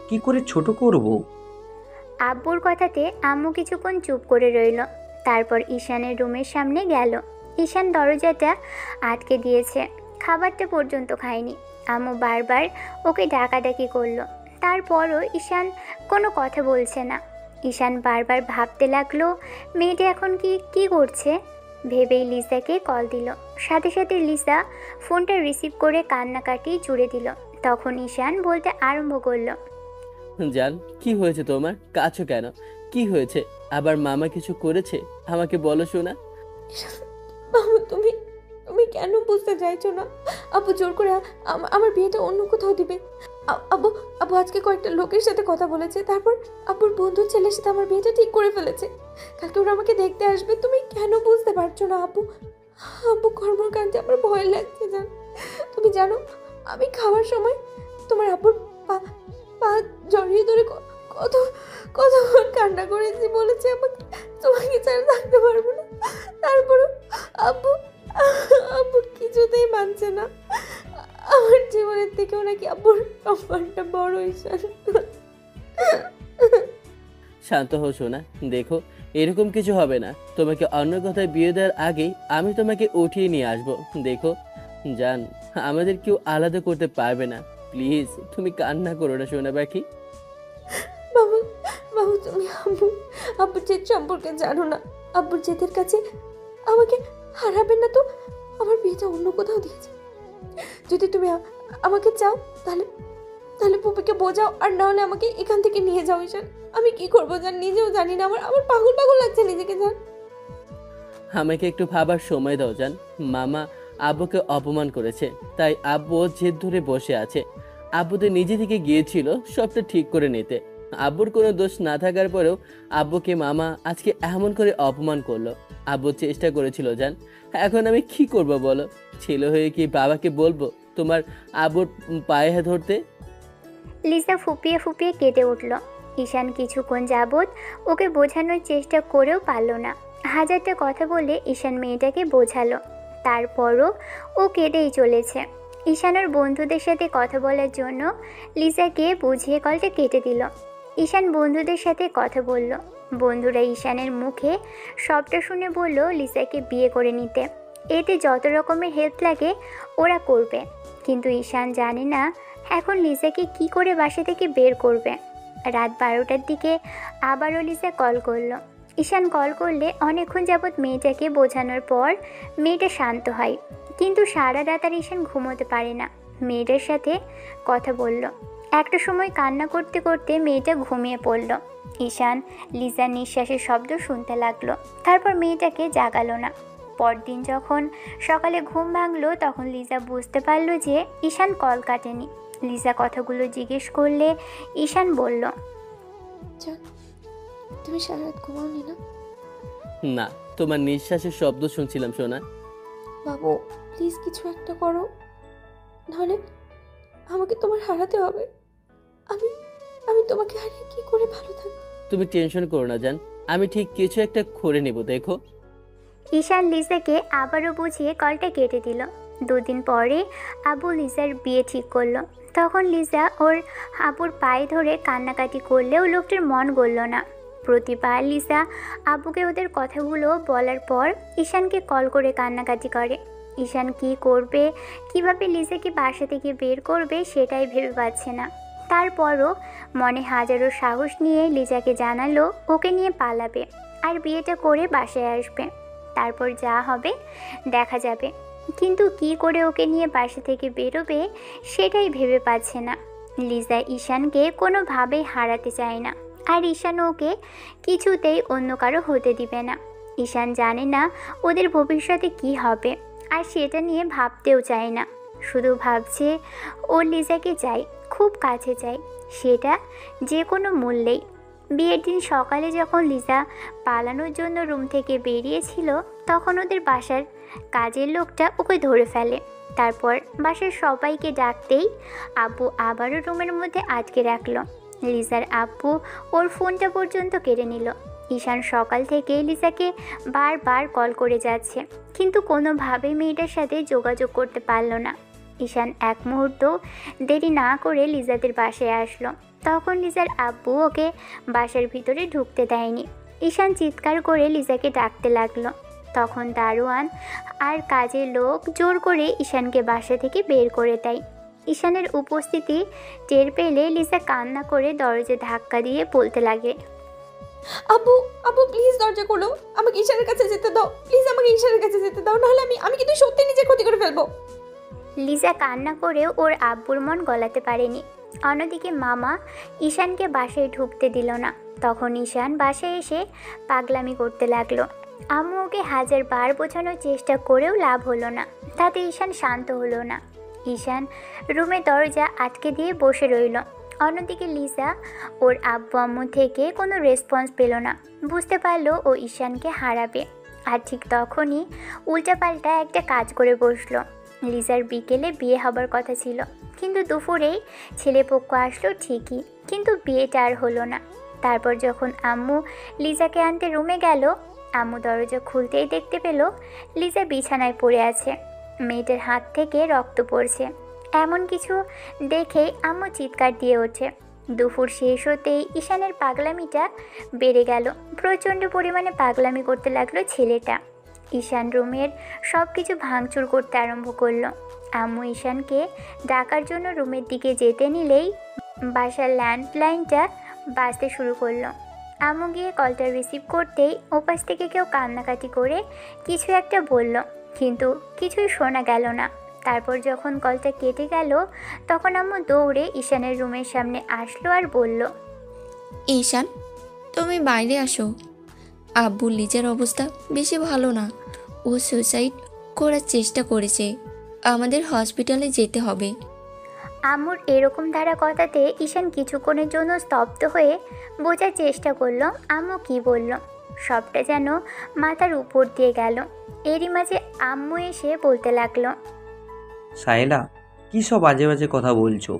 কি করে ছোট করব? আব্বুর কথাতে আম্মু কিছুক্ষণ চুপ করে রইল। তারপর ঈশানের রুমের সামনে গেল। ঈশান দরজাটা আটকে দিয়েছে, খাবারটা পর্যন্ত খায়নি। আম্মু বারবার ওকে ডাকাডাকি করলো, তারপরও ঈশান কোনো কথা বলছে না। ঈশান বারবার ভাবতে লাগলো মেয়েটা এখন কি করছে। ভেবেই লিসাকে কল দিল। সাথে সাথে লিসা ফোনটা রিসিভ করে কান্নাকাটি জুড়ে দিল। তখন ঈশান বলতে আরম্ভ করলো, জান, কি হয়েছে তোমার? কাছো কেন? কি হয়েছে? আবার মামা কিছু করেছে? আমাকে বলো শোনা। বাবু, তুমি তুমি কেন বুঝতে চাইছো না? আব্বু জোর করে আমার বিয়েটা অন্য কোথাও দিবে। আব্বু আব্বু আজকে কয়েকটা লোকের সাথে কথা বলেছে, তারপর আব্বুর বন্ধুর ছেলের সাথে আমার বিয়েটা ঠিক করে ফেলেছে। কালকে ওরা আমাকে দেখতে আসবে। তুমি কেন বুঝতে পারছো না আব্বু? আব্বু কর্মকাণ্ডে আমার ভয় লাগছে জান। তুমি জানো আমি খাওয়ার সময় তোমার আব্বুর পা পা জড়িয়ে ধরে কত কতক্ষণ কান্না করেছি, বলেছি আমাকে তোমাকে ছাড়া থাকতে পারবো না। তারপরও আব্বু আব্বু কিছুতেই মানছে না। আমার জীবনের থেকেও নাকি আব্বুর সম্মানটা বড়। ঈশান, শান্ত হও সোনা, দেখো এরকম কিছু হবে না। তোমাকে অন্য কথায় বিয়ে দেওয়ার আগেই আমি তোমাকে উঠিয়ে নিয়ে আসবো। দেখো জান, আমাদের কেউ আলাদা করতে পারবে না। প্লিজ তুমি কান্না করো না সোনা পাখি। বাবু বাবু, তুমি আব্বুর জেদ সম্পর্কে জানো না। আব্বুর জেদের কাছে আমাকে হারাবেন না তো। আমার বিয়েটা অন্য কোথাও দিয়েছে। যদি তুমি আমাকে চাও তাহলে তাহলে পুপিকে বোঝাও, আর না হলে আমাকে এখান থেকে নিয়ে যাও। ঈশান, আমি কি করবো জান নিজেও জানি না। আমার পাগল পাগল লাগছে নিজেকে জান। আমাকে একটু ভাবার সময় দাও জান। মামা আব্বুকে অপমান করেছে, তাই আব্বু জেদ ধরে বসে আছে। আব্বু তো নিজে থেকে গিয়েছিল সবটা ঠিক করে নিতে। আব্বুর কোনো দোষ না থাকার পরেও আব্বুকে মামা আজকে এমন করে অপমান করলো। আব্বু চেষ্টা করেছিল জান। এখন আমি কি করব বলো? ছেলে হয়ে কি বাবাকে বলবো তোমার আব্বুর পায়ে ধরতে? লিসা ফুপিয়ে ফুপিয়ে কেঁদে উঠল। ঈশান কিছুক্ষণ যাবৎ ওকে বোঝানোর চেষ্টা করেও পারল না। হাজারটা কথা বলে ঈশান মেয়েটাকে বোঝালো, তারপরও ও কেঁদেই চলেছে। ঈশানের বন্ধুদের সাথে কথা বলার জন্য লিসাকে বুঝিয়ে কলটা কেটে দিল। ঈশান বন্ধুদের সাথে কথা বলল। বন্ধুরা ঈশানের মুখে সবটা শুনে বলল লিসাকে বিয়ে করে নিতে। এতে যত রকমের হেল্প লাগে ওরা করবে, কিন্তু ঈশান জানে না এখন লিসাকে কি করে বাসা থেকে বের করবে। রাত 12টার দিকে আবারও লিসা কল করলো। ঈশান কল করলে অনেকক্ষণ যাবৎ মেয়েটাকে বোঝানোর পর মেয়েটা শান্ত হয়, কিন্তু সারা রাত আর ঈশান ঘুমোতে পারে না। মেয়েটার সাথে কথা বলল। একটা সময় কান্না করতে করতে মেয়েটা ঘুমিয়ে পড়ল। ঈশান লিজার নিঃশ্বাসের শব্দ শুনতে লাগলো, তারপর মেয়েটাকে জাগালো না। পরদিন যখন সকালে ঘুম ভাঙলো তখন লিজা বুঝতে পারলো যে ঈশান কল কাটেনি। লিজা কথাগুলো জিজ্ঞেস করলে ঈশান বলল, জান, তুমি সারা রাত ঘুমাওনি না? না, তোমার নিঃশ্বাসের শব্দ শুনছিলাম সোনা। বাবু প্লিজ কিছু একটা করো, নাহলে আমাকে তোমার হারাতে হবে। আমি আমি তোমাকে হারিয়ে কি করে ভালো থাকবো? তুমি টেনশন করো না জান, আমি ঠিক কিছু একটা করে নেব, দেখো। ঈশান লিজাকে আবারও বুঝিয়ে কলটা কেটে দিল। 2 দিন পরে আবু লিজার বিয়ে ঠিক করলো। তখন লিজা ওর আবুর পায়ে ধরে কান্নাকাটি করলেও লোকটির মন গলল না। প্রতিবার লিজা আবুকে ওদের কথাগুলো বলার পর ঈশানকে কল করে কান্নাকাটি করে। ঈশান কি করবে, কিভাবে লিজাকে বাসা থেকে বের করবে সেটাই ভেবে পাচ্ছে না। তারপরও মনে হাজারো সাহস নিয়ে লিজাকে জানালো ওকে নিয়ে পালাবে আর বিয়েটা করে বাসায় আসবে, তারপর যা হবে দেখা যাবে। কিন্তু কি করে ওকে নিয়ে বাসা থেকে বেরোবে সেটাই ভেবে পাচ্ছে না। লিজা ঈশানকে কোনোভাবেই হারাতে চায় না, আর ঈশান ওকে কিছুতেই অন্য কারো হতে দিবে না। ঈশান জানে না ওদের ভবিষ্যতে কি হবে, আর সেটা নিয়ে ভাবতেও চায় না। শুধু ভাবছে ও লিজাকে চাই, খুব কাছে চাই, সেটা যে কোনো মূল্যেই। বিয়ের দিন সকালে যখন লিজা পালানোর জন্য রুম থেকে বেরিয়েছিল তখন ওদের বাসার কাজের লোকটা ওকে ধরে ফেলে। তারপর বাসার সবাইকে ডাকতেই আব্বু আবারও রুমের মধ্যে আটকে রাখলো। লিজার আব্বু ওর ফোনটা পর্যন্ত কেড়ে নিল। ঈশান সকাল থেকে লিজাকে বারবার কল করে যাচ্ছে, কিন্তু কোনোভাবেই মেয়েটার সাথে যোগাযোগ করতে পারল না। ঈশান এক মুহূর্ত দেরি না করে লিজাদের বাসায় আসলো। তখন লিজার আব্বু ওকে বাসার ভিতরে ঢুকতে দেয়নি। ঈশান চিৎকার করে লিজাকে ডাকতে লাগলো। তখন দারোয়ান আর কাজের লোক জোর করে ঈশানকে বাসা থেকে বের করে দেয়। ঈশানের উপস্থিতি টের পেলে লিজা কান্না করে দরজা ধাক্কা দিয়ে বলতে লাগে, আব্বু আব্বু প্লিজ দরজা খোলো, আমাকে ঈশানের কাছে যেতে দাও, প্লিজ আমাকে ঈশানের কাছে যেতে দাও, নাহলে আমি কিন্তু সত্যি নিজের ক্ষতি করে ফেলবো। লিজা কান্না করেও ওর আব্বুর মন গলাতে পারেনি। অন্যদিকে মামা ঈশানকে বাসায় ঢুকতে দিল না। তখন ঈশান বাসায় এসে পাগলামি করতে লাগলো। আম্মু ওকে 1000 বার বোঝানোর চেষ্টা করেও লাভ হলো না, তাতে ঈশান শান্ত হলো না। ঈশান রুমে দরজা আটকে দিয়ে বসে রইল। অন্যদিকে লিজা ওর আব্বু আম্মু থেকে কোনো রেসপন্স পেল না। বুঝতে পারলো ও ঈশানকে হারাবে, আর ঠিক তখনই উল্টাপাল্টা একটা কাজ করে বসলো। লিজার বিকেলে বিয়ে হবার কথা ছিল, কিন্তু দুপুরেই ছেলেপক্ষ আসলো ঠিকই, কিন্তু বিয়েটা আর হলো না। তারপর যখন আম্মু লিজাকে আনতে রুমে গেল, আম্মু দরজা খুলতেই দেখতে পেল লিজা বিছানায় পড়ে আছে, মেয়েটার হাত থেকে রক্ত পড়ছে। এমন কিছু দেখেই আম্মু চিৎকার দিয়ে ওঠে। দুপুর শেষ হতেই ঈশানের পাগলামিটা বেড়ে গেল। প্রচণ্ড পরিমাণে পাগলামি করতে লাগলো ছেলেটা। ঈশান রুমের সব কিছু ভাঙচুর করতে আরম্ভ করলো। আম্মু ঈশানকে ডাকার জন্য রুমের দিকে যেতে নিলেই বাসার ল্যান্ডলাইনটা বাজতে শুরু করলো। আম্মু গিয়ে কলটা রিসিভ করতেই ওপাশ থেকে কেউ কান্নাকাটি করে কিছু একটা বলল, কিন্তু কিছুই শোনা গেল না। তারপর যখন কলটা কেটে গেল তখন আম্মু দৌড়ে ঈশানের রুমের সামনে আসলো আর বলল, ঈশান, তুমি বাইরে আসো। আব্বু লিজার অবস্থা বেশি ভালো না, ও সুসাইড করার চেষ্টা করেছে, আমাদের হসপিটালে যেতে হবে। আম্মুর এরকম ধারা কথাতে ঈশান কিছুক্ষণের জন্য স্তব্ধ হয়ে বোঝার চেষ্টা করলো আম্মু কি বলল। সবটা যেন মাথার উপর দিয়ে গেল। এরই মাঝে আম্মু এসে বলতে লাগলো, সাহেলা, কী সব বাজে বাজে কথা বলছো?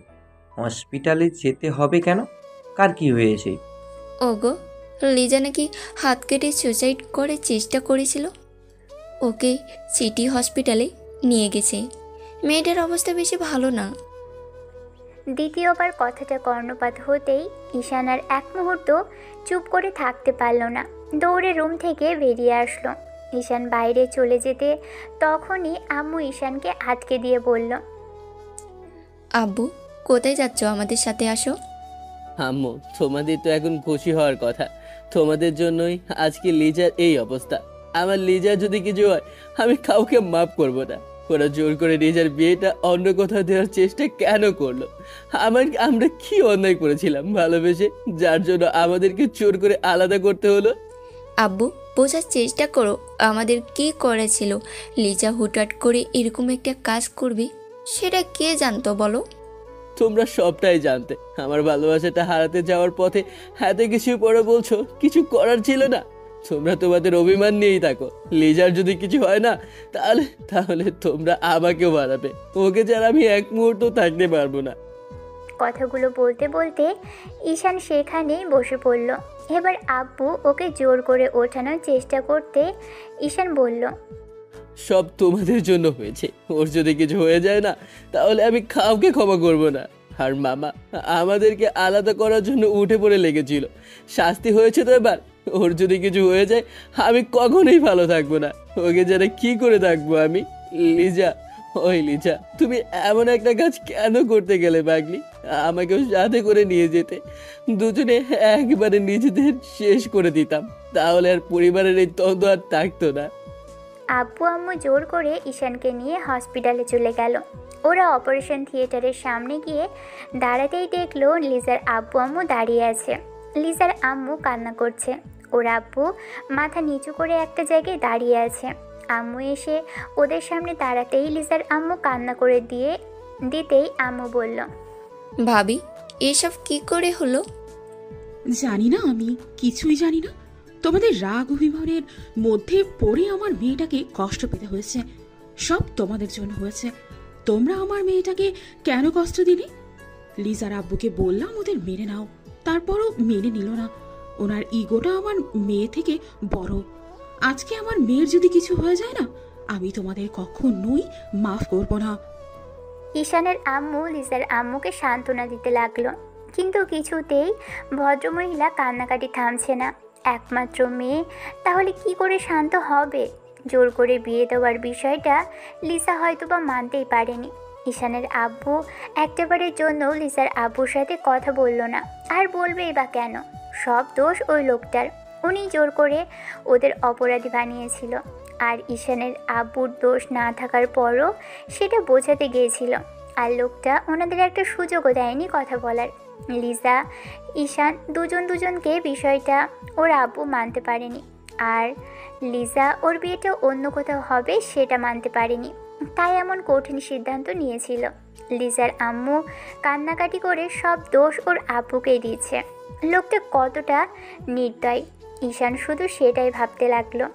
হসপিটালে যেতে হবে কেন? কার কি হয়েছে? ওগো, লিজা নাকি হাত কেটে সুসাইড করার চেষ্টা করেছিল, ওকে সিটি হসপিটালে নিয়ে গেছে, মেয়েটার অবস্থা বেশি ভালো না। দ্বিতীয়বার কথাটা কর্ণপাত হতেই ঈশান আর এক মুহূর্ত চুপ করে থাকতে পারল না, দৌড়ে রুম থেকে বেরিয়ে আসলো। ঈশান বাইরে চলে যেতে তখনই আম্মু ঈশানকে আটকে দিয়ে বলল, আব্বু, কোথায় যাচ্ছ? আমাদের সাথে আসো। আম্মু, তোমাদের তো এখন খুশি হওয়ার কথা, তোমাদের জন্যই আজকে লিজার এই অবস্থা। আমার লিজার যদি কিছু হয় আমি কাউকে মাফ করব না। ও ওরা জোর করে নিজের বিয়েটা অন্য কোথাও দেওয়ার চেষ্টা কেন করলো? আমরা কি অন্যায় করেছিলাম ভালোবেসে, যার জন্য আমাদেরকে জোর করে আলাদা করতে হলো? আব্বু, বোঝার চেষ্টা করো আমাদের কি করেছিল। লিজা হুটহাট করে এরকম একটা কাজ করবে সেটা কে জানতো বলো? তোমরা সবটাই জানতে। আমার ভালোবাসাটা হারাতে যাওয়ার পথে হাতে কিছু পরে বলছো কিছু করার ছিল না। তোমরা তোমাদের অভিমান নিয়েই থাকো। লিজার যদি কিছু হয় না তাহলে তাহলে তোমরা আমাকেও বাড়াবে। ওকে ছাড়া আমি এক মুহূর্ত থাকতে পারবো না। কথাগুলো বলতে বলতে ঈশান সেখানেই বসে পড়ল। এবার আব্বু ওকে জোর করে ওঠানোর চেষ্টা করতে ঈশান বলল, সব তোমাদের জন্য হয়েছে। ওর যদি কিছু হয়ে যায় না তাহলে আমি কাউকে ক্ষমা করব না। আর মামা আমাদেরকে আলাদা করার জন্য উঠে পড়ে লেগেছিল। শাস্তি হয়েছে তো এবার। ওর যদি কিছু হয়ে যায় আমি কখনোই ভালো থাকবো না। ওকে যেন কি করে থাকবো আমি? লিজা, ওই লিজা, তুমি এমন একটা কাজ কেন করতে গেলে পাগলি? আমাকেও সাথে করে নিয়ে যেতে, দুজনে একবারে নিজেদের শেষ করে দিতাম। তাহলে আর পরিবারের এই দ্বন্দ্ব আর থাকতো না। আব্বু আম্মু জোর করে ঈশানকে নিয়ে হসপিটালে চলে গেল। ওরা অপারেশন থিয়েটারের সামনে গিয়ে দাঁড়াতেই দেখলো লিজার আব্বু আম্মু দাঁড়িয়ে আছে। লিজার আম্মু কান্না করছে। ওর আব্বু মাথা নিচু করে একটা জায়গায় দাঁড়িয়ে আছে। আম্মু এসে ওদের সামনে দাঁড়াতেই লিজার আম্মু কান্না করে দিতেই আম্মু বলল, ভাবি, এসব কি করে হলো? জানি না, আমি কিছুই জানি না। তোমাদের রাগ অভিমানের মধ্যে পড়ে আমার মেয়েটাকে কষ্ট পেতে হয়েছে। সব তোমাদের জন্য হয়েছে। তোমরা আমার মেয়েটাকে কেন কষ্ট দিলে? লিজার আব্বুকে বললাম ওদের মেনে নাও, তারপরও মেনে নিল না। ওনার ইগোটা আমার মেয়ে থেকে বড়। আজকে আমার মেয়ের যদি কিছু হয়ে যায় না, আমি তোমাদের কখনোই মাফ করব না। ঈশানের আম্মু লিজার আম্মুকে সান্ত্বনা দিতে লাগলো, কিন্তু কিছুতেই ভদ্রমহিলা কান্নাকাটি থামছে না। একমাত্র মেয়ে, তাহলে কি করে শান্ত হবে? জোর করে বিয়ে দেওয়ার বিষয়টা লিজা হয়তো বা মানতেই পারেনি। ঈশানের আব্বু একটাবারের জন্য লিজার আব্বুর সাথে কথা বলল না, আর বলবেই বা কেন? সব দোষ ওই লোকটার। উনি জোর করে ওদের অপরাধী বানিয়েছিল। আর ঈশানের আব্বুর দোষ না থাকার পরও সেটা বোঝাতে গিয়েছিল। আর লোকটা ওনাদের একটা সুযোগও দেয়নি কথা বলার। লিজা, ঈশান দুজনকে বিষয়টা ওর আব্বু মানতে পারেনি। আর লিজা ওর বিয়েটা অন্য কোথাও হবে সেটা মানতে পারেনি। তাই এমন কঠিন সিদ্ধান্ত নিয়েছিল। লিজার আম্মু কান্নাকাটি করে সব দোষ ওর আব্বুকেই দিয়েছে। লোকটা কতটা নির্দয়, ঈশান শুধু সেটাই ভাবতে লাগলো।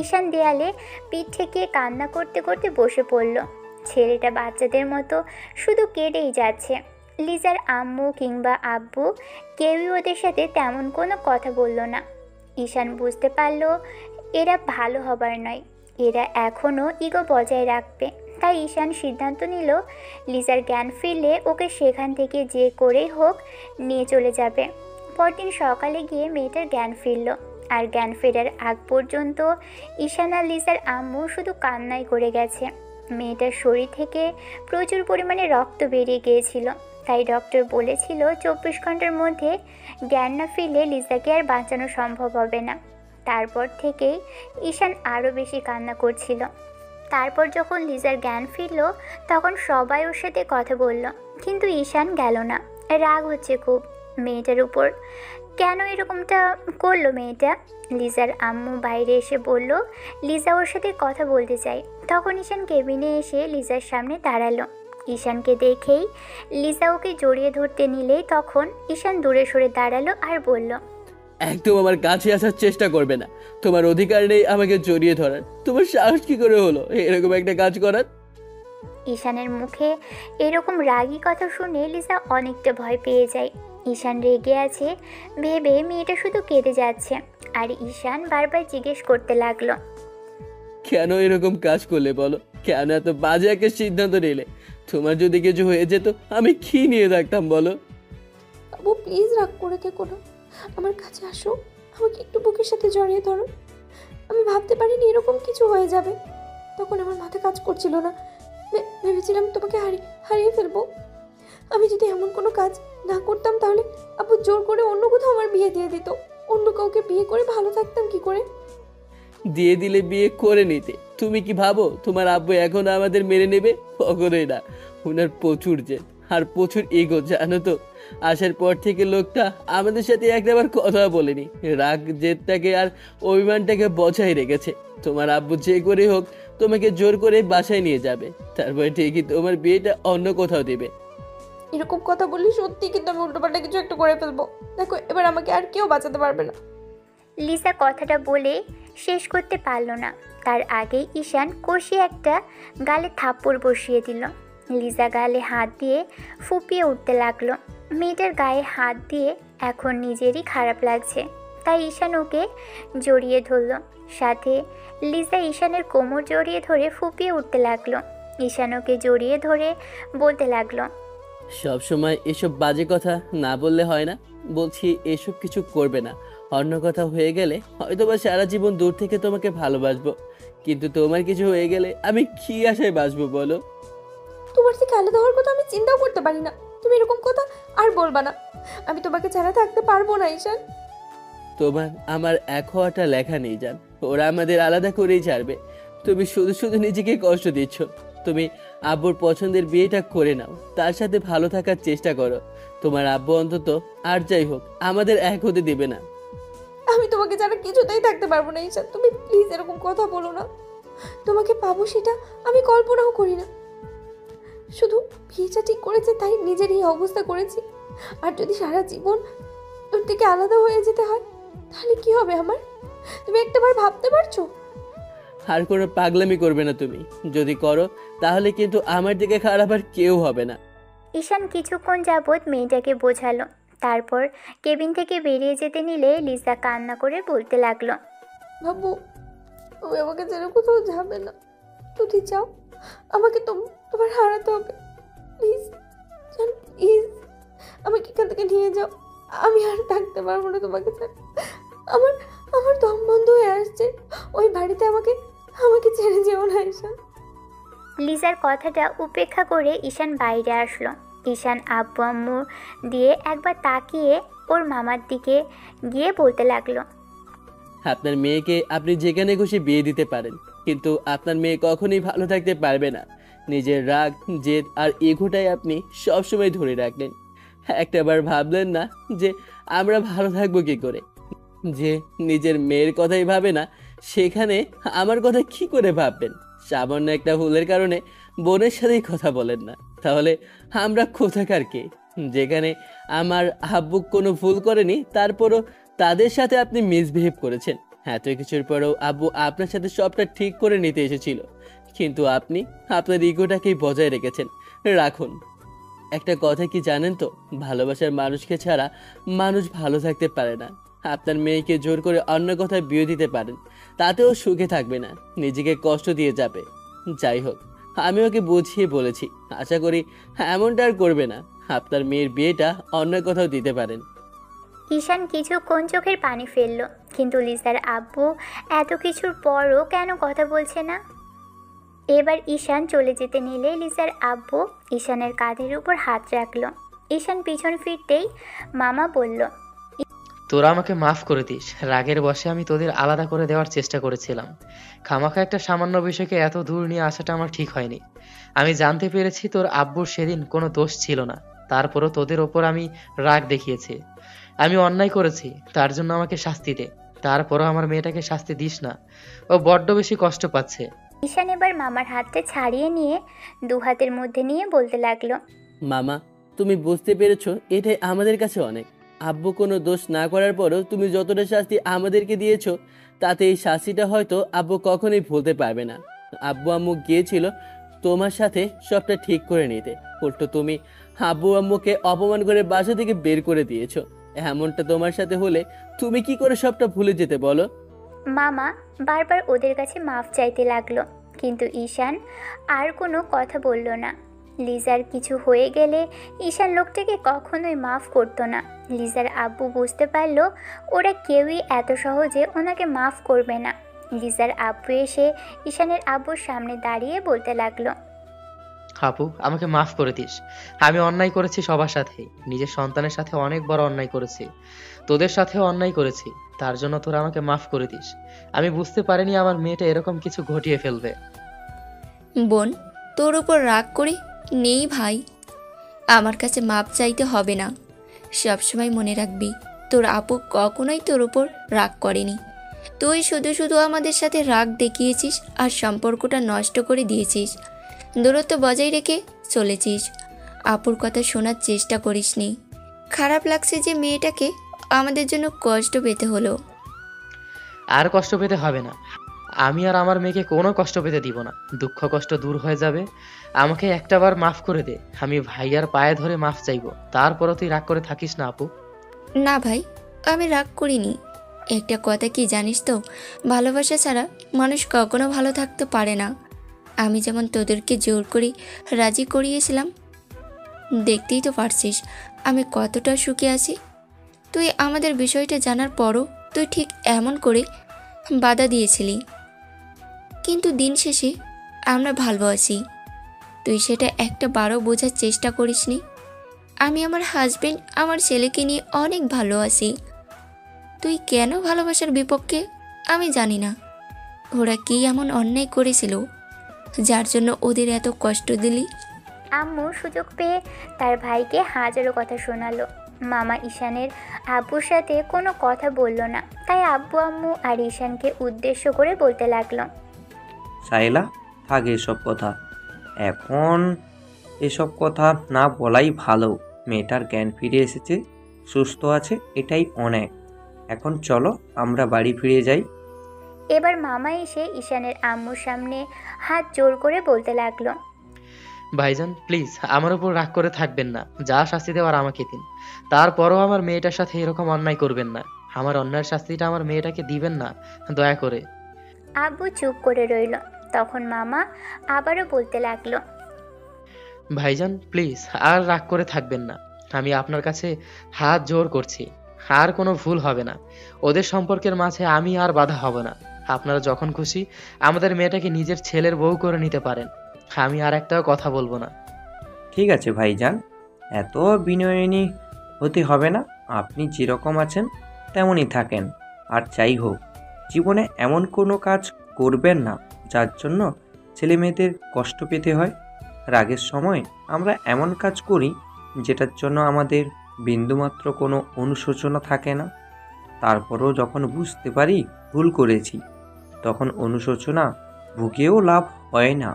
ঈশান দেয়ালে পিঠ ঠেকিয়ে কান্না করতে করতে বসে পড়ল। ছেলেটা বাচ্চাদের মতো শুধু কেঁদেই যাচ্ছে। লিজার আম্মু কিংবা আব্বু কেউই ওদের সাথে তেমন কোনো কথা বলল না। ঈশান বুঝতে পারল এরা ভালো হবার নয়, এরা এখনও ইগো বজায় রাখবে। তাই ঈশান সিদ্ধান্ত নিল লিজার জ্ঞান ফিরলে ওকে সেখান থেকে যে করেই হোক নিয়ে চলে যাবে। পরদিন সকালে গিয়ে মেয়েটার জ্ঞান ফিরল। আর জ্ঞান ফেরার আগ পর্যন্ত ঈশান আর লিজার আম্মু শুধু কান্নাই করে গেছে। মেয়েটার শরীর থেকে প্রচুর পরিমাণে রক্ত বেরিয়ে গিয়েছিল। তাই ডক্টর বলেছিল 24 ঘন্টার মধ্যে জ্ঞান না ফিরলে লিজাকে আর বাঁচানো সম্ভব হবে না। তারপর থেকেই ঈশান আরও বেশি কান্না করছিল। তারপর যখন লিজার জ্ঞান ফিরল তখন সবাই ওর সাথে কথা বলল, কিন্তু ঈশান গেল না। রাগ হচ্ছে খুব মেয়েটার উপর। কেন এরকমটা করলো মেয়েটা? লিজার আম্মু বাইরে এসে বলল লিজা ওর সাথে কথা বলতে চাই। তখন ঈশান কেবিনে এসে লিজার সামনে দাঁড়ালো। ঈশানকে দেখেই লিজা ওকে জড়িয়ে ধরতে নিলেই তখন ঈশান দূরে সরে দাঁড়ালো আর বলল, একদম আমার কাছে আসার চেষ্টা করবে না। তোমার অধিকার নেই আমাকে জড়িয়ে ধরার। তোমার সাহস কি করে হলো এরকম একটা কাজ করার? ঈশানের মুখে এরকম রাগী কথা শুনে লিজা অনেকটা ভয় পেয়ে যায়। ঈশান রেগে আছে ভেবে মেয়েটা শুধু কেঁদে যাচ্ছে। আর ঈশান বারবার জিজ্ঞেস করতে লাগলো, কেন এরকম কাজ করলে বলো? কেন এত বাজে একটা সিদ্ধান্ত নিলে? তোমার যদি কিছু হয়ে যেত আমি কি নিয়ে থাকতাম বলো? আব্বু প্লিজ রাগ করে থেকো না, আমার কাছে আসো, আমাকে একটু বুকের সাথে জড়িয়ে ধরো। আমি ভাবতে পারিনি এরকম কিছু হয়ে যাবে। তখন আমার মাথা কাজ করছিল না। ভেবেছিলাম তোমাকে হারিয়ে ফেলবো। আমি যদি এমন কোনো কাজ না করতাম তাহলে আব্বু জোর করে অন্য কোথাও আমার বিয়ে দিয়ে দিত। অন্য কাউকে বিয়ে করে ভালো থাকতাম কি করে? দিয়ে দিলে বিয়ে করে নিতে। তুমি কি ভাবো তোমার আব্বু এখন আমাদের মেনে নেবে? কখনোই না। ওনার প্রচুর জেদ আর প্রচুর ইগো, জানো তো। আসার পর থেকে লোকটা আমাদের সাথে একবার কথা বলেনি। রাগ, জেদটাকে আর অভিমানটাকে বজায় রেখেছে। তোমার আব্বু যে করে হোক তোমাকে জোর করে বাসায় নিয়ে যাবে, তারপরে ঠিকই তোমার বিয়েটা অন্য কোথাও দেবে। এরকম কথা বললে সত্যি কিন্তু আমি উল্টোপাল্টা কিছু একটা করে ফেলবো। দেখো, এবার আমাকে আর কেউ বাঁচাতে পারবে না। লিসা কথাটা বলে শেষ করতে পারল না, তার আগেই ঈশান কষিয়ে একটা গালে থাপ্পড় বসিয়ে দিল। লিজা গালে হাত দিয়ে ফুপিয়ে উঠতে লাগলো। মেয়েটার গায়ে হাত দিয়ে এখন নিজেরই খারাপ লাগছে, তাই ঈশান ওকে জড়িয়ে ধরল। সাথে লিজা ঈশানের কোমর জড়িয়ে ধরে ফুপিয়ে উঠতে লাগলো। ঈশান ওকে জড়িয়ে ধরে বলতে লাগলো, সব সময় এসব বাজে কথা না বললে হয় না? বলছি এসব কিছু করবে না। অন্য কথা হয়ে গেলে হয়তোবা সারা জীবন দূর থেকে তোমাকে ভালোবাসবো, কিন্তু তোমার কিছু হয়ে গেলে আমি কি আশায় বাঁচবো বলো? তোমার থেকে আলাদা হওয়ার কথা আমি চিন্তাও করতে পারি না। তুমি এরকম কথা আর বলবা না। আমি তোমাকে ছাড়া থাকতে পারবো না ঈশান। তোমার আমার এক হওয়াটা লেখা নেই জান, ওরা আমাদের আলাদা করেই ছাড়বে। তুমি শুধু শুধু নিজেকে কষ্ট দিচ্ছ। তুমি আব্বুর পছন্দের বিয়েটা করে নাও, তার সাথে ভালো থাকার চেষ্টা করো। তোমার আব্বু অন্তত আর যাই হোক আমাদের এক হতে দিবে না। আমি তোমাকে ছাড়া কিছুতেই থাকতে পারবো না ঈশান। তুমি প্লিজ এরকম কথা বলো না। তোমাকে পাবো সেটা আমি কল্পনাও করি না। শুধু বিয়েটা ঠিক করেছে তাই নিজের এই অবস্থা করেছি। আর যদি সারা জীবন তোর থেকে আলাদা হয়ে যেতে হয় তাহলে কি হবে আমার? তুমি একটাবার ভাবতে পারছো? আর কোনো পাগলামি করবে না তুমি। যদি করো তাহলে কিন্তু আমার দিকে খারাপ আর কেউ হবে না। ঈশান কিছুক্ষণ যাবৎ মেয়েটাকে বোঝালো। তারপর কেবিন থেকে বেরিয়ে যেতে নিলে লিজা কান্না করে বলতে লাগলো, বাবু, তুমি আমাকে যেন কোথাও যাবে না। যদি চাও আমাকে তোমার হারাতে হবে। প্লিজ জান, প্লিজ আমাকে এখান থেকে নিয়ে যাও। আমি আর থাকতে পারবো না তোমাকে ছাড়া। আমার আমার দম বন্ধ হয়ে আসছে। ওই বাড়িতে আমাকে ছেড়ে যেও না ঈশান। লিজার কথাটা উপেক্ষা করে ঈশান বাইরে আসলো। ঈশান আব্বু আম্মু দিয়ে একবার তাকিয়ে ওর মামার দিকে গিয়ে বলতে লাগলো, আপনার মেয়েকে আপনি যেখানে খুশি বিয়ে দিতে পারেন, কিন্তু আপনার মেয়ে কখনোই ভালো থাকতে পারবে না। নিজের রাগ, জেদ আর ইগোটাই আপনি সবসময় ধরে রাখলেন। একটাবার ভাবলেন না যে আমরা ভালো থাকবো কি করে? যে নিজের মেয়ের কথাই ভাবে না, সেখানে আমার কথা কি করে ভাববেন? সামান্য একটা ভুলের কারণে বোনের সাথেই কথা বলেন না, তাহলে আমরা কোথাকার কে? যেখানে আমার আব্বু কোনো ভুল করেনি, তারপরও তাদের সাথে আপনি মিসবিহেভ করেছেন। এত কিছুর পরেও আব্বু আপনার সাথে সবটা ঠিক করে নিতে এসেছিল, কিন্তু আপনি আপনার ইগোটাকেই বজায় রেখেছেন। রাখুন। একটা কথা কি জানেন তো, ভালোবাসার মানুষকে ছাড়া মানুষ ভালো থাকতে পারে না। আপনার মেয়েকে জোর করে অন্য কথায় বিয়ে দিতে পারেন, তাতেও সুখে থাকবে না, নিজেকে কষ্ট দিয়ে যাবে। যাই হোক, আমি ওকে বুঝিয়ে বলেছি, আশা করি এমনটা আর করবে না। আপনার মেয়ের বিয়েটা অন্য কোথাও দিতে পারেন। ঈশান কিছুক্ষণ চোখের পানি ফেললো, কিন্তু লিজার আব্বু এত কিছুর পরও কেন কথা বলছে না? এবার ঈশান চলে যেতে নিলে লিজার আব্বু ঈশানের কাঁধের উপর হাত রাখলো। ঈশান পিছন ফিরতেই মামা বলল, তোরা আমাকে মাফ করে দিস। রাগের বশে আমি তোদের আলাদা করে দেওয়ার চেষ্টা করেছিলাম। খামাখা একটা সামান্য বিষয়কে এত দূর নিয়ে আসাটা আমার ঠিক হয়নি। আমি জানতে পেরেছি তোর আব্বুর সেদিন কোনো দোষ ছিল না, তারপরও তোদের ওপর আমি রাগ দেখিয়েছি। আমি অন্যায় করেছি, তার জন্য আমাকে শাস্তি দে। তারপরও আমার মেয়েটাকে শাস্তি দিস না, ও বড্ড বেশি কষ্ট পাচ্ছে। ঈশান এবার মামার হাতটা ছাড়িয়ে নিয়ে দু হাতের মধ্যে নিয়ে বলতে লাগলো, মামা, তুমি বুঝতে পেরেছো, এটাই আমাদের কাছে অনেক। আব্বু কোনো দোষ না করার পরও তুমি যতটা শাস্তি আমাদেরকে দিয়েছো, তাতে এই শাস্তিটা হয়তো আব্বু কখনোই ভুলতে পারবে না। আব্বু আম্মু গিয়েছিল তোমার সাথে সবটা ঠিক করে নিতে, উল্টো তুমি আব্বু আম্মুকে অপমান করে বাসা থেকে বের করে দিয়েছো। এমনটা তোমার সাথে হলে তুমি কি করে সবটা ভুলে যেতে বলো? মামা বারবার ওদের কাছে মাফ চাইতে লাগলো, কিন্তু ঈশান আর কোনো কথা বলল না। লিজার কিছু হয়ে গেলে ঈশান লোকটাকে কখনোই মাফ করতো না। লিজার আব্বু বুঝতে পারলো ওরা কেউই এত সহজে ওনাকে মাফ করবে না। লিজার আব্বু এসে ঈশানের আব্বুর সামনে দাঁড়িয়ে বলতে লাগলো, আপু, আমাকে মাফ করে দিস। আমি অন্যায় করেছি সবার সাথেই, নিজের সন্তানের সাথে অনেক বড় অন্যায় করেছি, তোদের সাথেও অন্যায় করেছি। তার জন্য তোরা আমাকে মাফ করে দিস। আমি বুঝতে পারিনি আমার মেয়েটা এরকম কিছু ঘটিয়ে ফেলবে। বোন, তোর উপর রাগ করে নেই ভাই। আমার কাছে মাপ চাইতে হবে না। সবসময় মনে রাখবি, তোর আপু কখনোই তোর উপর রাগ করেনি। তুই শুধু শুধু আমাদের সাথে রাগ দেখিয়েছিস আর সম্পর্কটা নষ্ট করে দিয়েছিস। দূরত্ব বজায় রেখে চলেছিস। আপুর কথা শোনার চেষ্টা করিসনি। খারাপ লাগছে যে মেয়েটাকে আমাদের জন্য কষ্ট পেতে হলো। আর কষ্ট পেতে হবে না। আমি আর আমার মেয়েকে কোনো কষ্ট পেতে দিব না। দুঃখ কষ্ট দূর হয়ে যাবে। আমাকে একটাবার মাফ করে দে। আমি ভাইয়ার পায়ে ধরে মাফ চাইবো। তারপরও তুই রাগ করে থাকিস না আপু। না ভাই, আমি রাগ করিনি। একটা কথা কি জানিস তো, ভালোবাসা ছাড়া মানুষ কখনো ভালো থাকতে পারে না। আমি যেমন তোদেরকে জোর করে রাজি করিয়েছিলাম, দেখতেই তো পারছিস আমি কতটা সুখে আছি। তুই আমাদের বিষয়টা জানার পরও তুই ঠিক এমন করে বাধা দিয়েছিলি, কিন্তু দিন শেষে আমরা ভালো আছি। তুই সেটা একটা বারও বোঝার চেষ্টা করিসনি। আমি আমার হাজবেন্ড, আমার ছেলেকে নিয়ে অনেক ভালো আছি। তুই কেন ভালোবাসার বিপক্ষে আমি জানি না। ওরা কি এমন অন্যায় করেছিল যার জন্য ওদের এত কষ্ট দিলি? আম্মু সুযোগ পেয়ে তার ভাইকে হাজারো কথা শোনালো। মামা ঈশানের আব্বুর সাথে কোনো কথা বলল না, তাই আব্বু আম্মু আর ঈশানকে উদ্দেশ্য করে বলতে লাগলো, সাইলা, থাক এসব কথা। এখন এসব কথা না বলাই ভালো। মেয়েটার জ্ঞান ফিরে এসেছে, সুস্থ আছে, এটাই অনেক। এখন চলো আমরা বাড়ি ফিরে যাই। এবার মামা এসে ঈশানের আম্মুর সামনে হাত জোর করে বলতে লাগলো, ভাইজান প্লিজ আমার উপর রাগ করে থাকবেন না। যা শাস্তি দেওয়ার আমাকে দিন। তারপরও আমার মেয়েটার সাথে এরকম অন্যায় করবেন না। আমার অন্যায়ের শাস্তিটা আমার মেয়েটাকে দিবেন না, দয়া করে। আব্বু চুপ করে রইল। তখন মামা আবারও বলতে লাগলো, ভাইজান প্লিজ আর রাগ করে থাকবেন না। আমি আপনার কাছে হাত জোর করছি। আর কোনো ভুল হবে না। ওদের সম্পর্কের মাঝে আমি আর বাধা হব না। আপনারা যখন খুশি আমাদের মেয়েটাকে নিজের ছেলের বউ করে নিতে পারেন। আমি আর একটাও কথা বলবো না। ঠিক আছে ভাইজান, এত বিনয়নী হতে হবে না। আপনি যেরকম আছেন তেমনই থাকেন। আর যাই হোক, জীবনে এমন কোনো কাজ করবেন না যার জন্য ছেলে মেয়েদের কষ্ট পেতে হয়। রাগের সময় আমরা এমন কাজ করি যেটার জন্য আমাদের বিন্দুমাত্র কোনো অনুশোচনা থাকে না। তারপরও যখন বুঝতে পারি ভুল করেছি, তখন অনুশোচনা ভুগেও লাভ হয় না।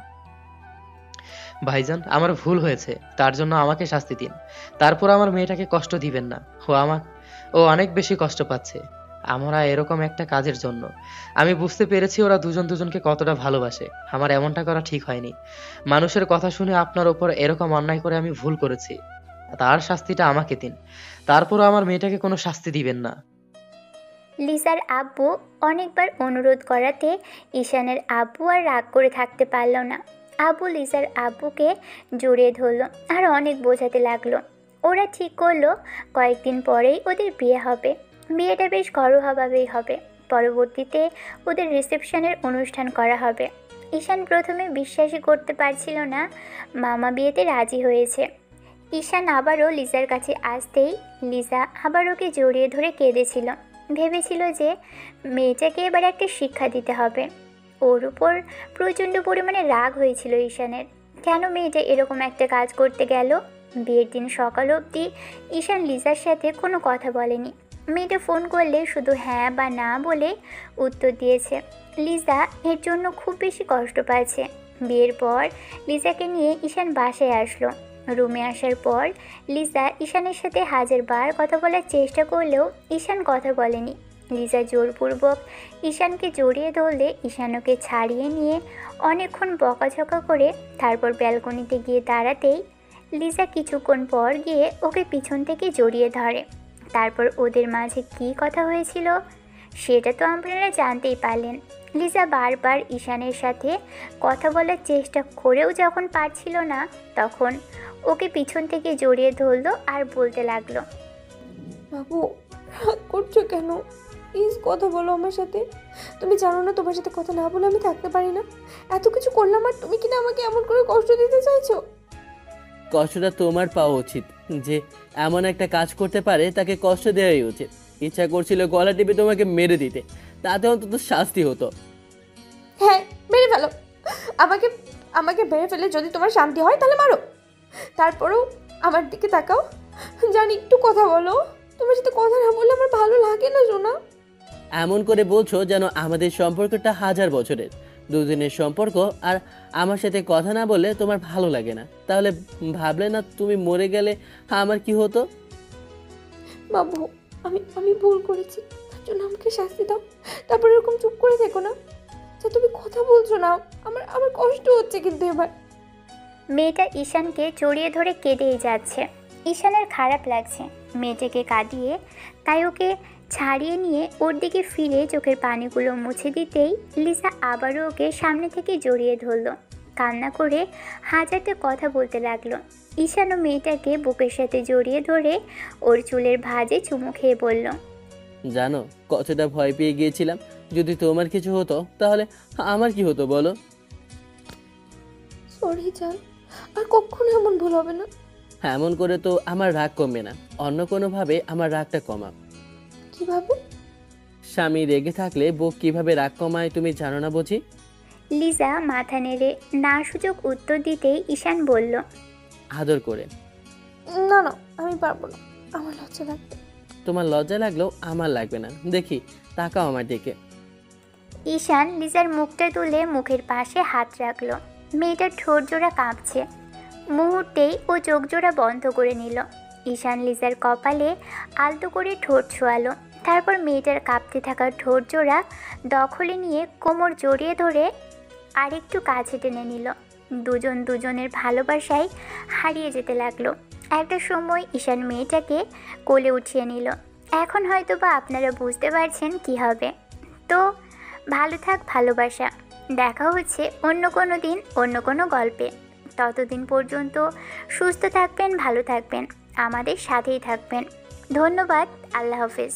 ভাইজান আমার ভুল হয়েছে, তার জন্য আমাকে শাস্তি দিন। তারপর আমার মেয়েটাকে কষ্ট দিবেন না। ও অনেক বেশি কষ্ট পাচ্ছে আমরা এরকম একটা কাজের জন্য। আমি বুঝতে পেরেছি ওরা দুজন দুজনকে কতটা ভালোবাসে। আমার এমনটা করা ঠিক হয়নি। মানুষের কথা শুনে আপনার ওপর এরকম অন্যায় করে আমি ভুল করেছি। তার শাস্তিটা আমাকে দিন। তারপরও আমার মেয়েটাকে কোনো শাস্তি দিবেন না। লিসার আব্বু অনেকবার অনুরোধ করাতে ঈশানের আব্বু আর রাগ করে থাকতে পারল না। আব্বু লিসার আব্বুকে জড়িয়ে ধরলো আর অনেক বোঝাতে লাগলো। ওরা ঠিক করলো কয়েকদিন পরেই ওদের বিয়ে হবে। বিয়েটা বেশ ঘরোয়াভাবেই হবে। পরবর্তীতে ওদের রিসেপশনের অনুষ্ঠান করা হবে। ঈশান প্রথমে বিশ্বাসই করতে পারছিল না মামা বিয়েতে রাজি হয়েছে। ঈশান আবারও লিসার কাছে আসতেই লিসা আবার ওকে জড়িয়ে ধরে কেঁদেছিল। ভেবেছিল যে মেয়েটাকে এবার একটা শিক্ষা দিতে হবে। ওর উপর প্রচণ্ড পরিমাণে রাগ হয়েছিল ঈশানের। কেন মেয়েটা এরকম একটা কাজ করতে গেল? বিয়ের দিন সকাল অবধি ঈশান লিসার সাথে কোনো কথা বলেনি। মেয়েটা ফোন করলে শুধু হ্যাঁ বা না বলে উত্তর দিয়েছে। লিসা এর জন্য খুব বেশি কষ্ট পাচ্ছে। বিয়ের পর লিসাকে নিয়ে ঈশান বাসায় আসলো। রুমে আসার পর লিসা ঈশানের সাথে হাজারবার কথা বলার চেষ্টা করলেও ঈশান কথা বলেনি। লিসা জোরপূর্বক ঈশানকে জড়িয়ে ধরলে ঈশান ওকে ছাড়িয়ে নিয়ে অনেকক্ষণ বকাঝকা করে তারপর ব্যালকনিতে গিয়ে দাঁড়াতেই লিসা কিছুক্ষণ পর গিয়ে ওকে পিছন থেকে জড়িয়ে ধরে। তারপর ওদের মাঝে কী কথা হয়েছিল সেটা তো আপনারা জানতেই পারলেন। লিসা বারবার ঈশানের সাথে কথা বলার চেষ্টা করেও যখন পারছিল না, তখন ওকে পিছন থেকে জড়িয়ে ধরলো আর বলতে লাগলো, বাবু রাগ করছো কেন? প্লিজ কথা বলো আমার সাথে। তুমি জানো না তোমার সাথে কথা না বলে আমি থাকতে পারি না। এত কিছু করলাম আর তুমি কিনা আমাকে এমন করে কষ্ট দিতে চাইছো? কষ্টটা তোমার পাওয়া উচিত। যে এমন একটা কাজ করতে পারে তাকে কষ্ট দেওয়াই উচিত। ইচ্ছা করছিল গলা টিপে তোমাকে মেরে দিতে, তাতে অন্তত শাস্তি হতো। হ্যাঁ, মেরে ফেলো। আমাকে আমাকে মেরে ফেলে যদি তোমার শান্তি হয় তাহলে মারো। তারপরেও আমার দিকে তাকাও, জানি একটু কথা বলো। তোমার সাথে কথা না বললে আমার ভালো লাগে না সোনা। এমন করে বলছো যেন আমাদের সম্পর্কটা 1000 বছরের দুদিনের সম্পর্ক, আর আমার সাথে কথা না বললে তোমার ভালো লাগে না। তাহলে ভাবলে না তুমি মরে গেলে আমার কি হতো? বাবু, আমি ভুল করেছি, তার জন্য আমাকে শাস্তি দাও। তারপর এরকম চুপ করে থেকো না। আচ্ছা, তুমি কথা বলছো না, আমার কষ্ট হচ্ছে কিন্তু এবার। মেয়েটা ঈশানকে জড়িয়ে ধরে কেঁদেই যাচ্ছে। ঈশানের খারাপ লাগছে মেয়েটাকে কাঁদিয়ে, তাই ওকে ছাড়িয়ে নিয়ে ওর দিকে ফিরে চোখের পানিগুলো মুছে দিতেই লিসা আবারও ওকে সামনে থেকে জড়িয়ে ধরল। কান্না করে হাজারটা কথা বলতে লাগলো। ঈশানও মেয়েটাকে বুকের সাথে জড়িয়ে ধরে ওর চুলের ভাঁজে চুমু খেয়ে বলল, জানো কতটা ভয় পেয়ে গিয়েছিলাম। যদি তোমার কিছু হতো তাহলে আমার কি হতো বলো? সরি জান, আর কখনো এমন ভুল হবে না। এমন করে তো আমার রাগ কমবে না। অন্য কোনোভাবে আমার রাগটা কমা। কিভাবে? স্বামী রেগে থাকলে বউ কিভাবে রাগ কমায় তুমি জানো না বুঝি? লিজা মাথা নেড়ে না সুযোগ উত্তর দিতেই ঈশান বলল, আদর করে। না না, আমি পারবো না, আমার লজ্জা লাগবে। তোমার লজ্জা লাগলেও আমার লাগবে না। দেখি, তাকাও আমার দিকে। ঈশান লিজার মুখটা তুলে মুখের পাশে হাত রাখলো। মেয়েটার ঠোঁট জোড়া কাঁপছে। মুহূর্তেই ও চোখ জোড়া বন্ধ করে নিল। ঈশান লিজার কপালে আলতো করে ঠোঁট ছোঁয়ালো। তারপর মেয়েটার কাঁপতে থাকা ঠোঁট জোড়া দখলে নিয়ে কোমর জড়িয়ে ধরে আরেকটু কাছে টেনে নিল। দুজন দুজনের ভালোবাসায় হারিয়ে যেতে লাগলো। একটা সময় ঈশান মেয়েটাকে কোলে উঠিয়ে নিল। এখন হয়তো বা আপনারা বুঝতে পারছেন কি হবে। তো ভালো থাক ভালোবাসা। দেখা হচ্ছে অন্য কোনো দিন অন্য কোনো গল্পে। ততদিন পর্যন্ত সুস্থ থাকবেন, ভালো থাকবেন, আমাদের সাথেই থাকবেন। ধন্যবাদ। আল্লাহ হাফেজ।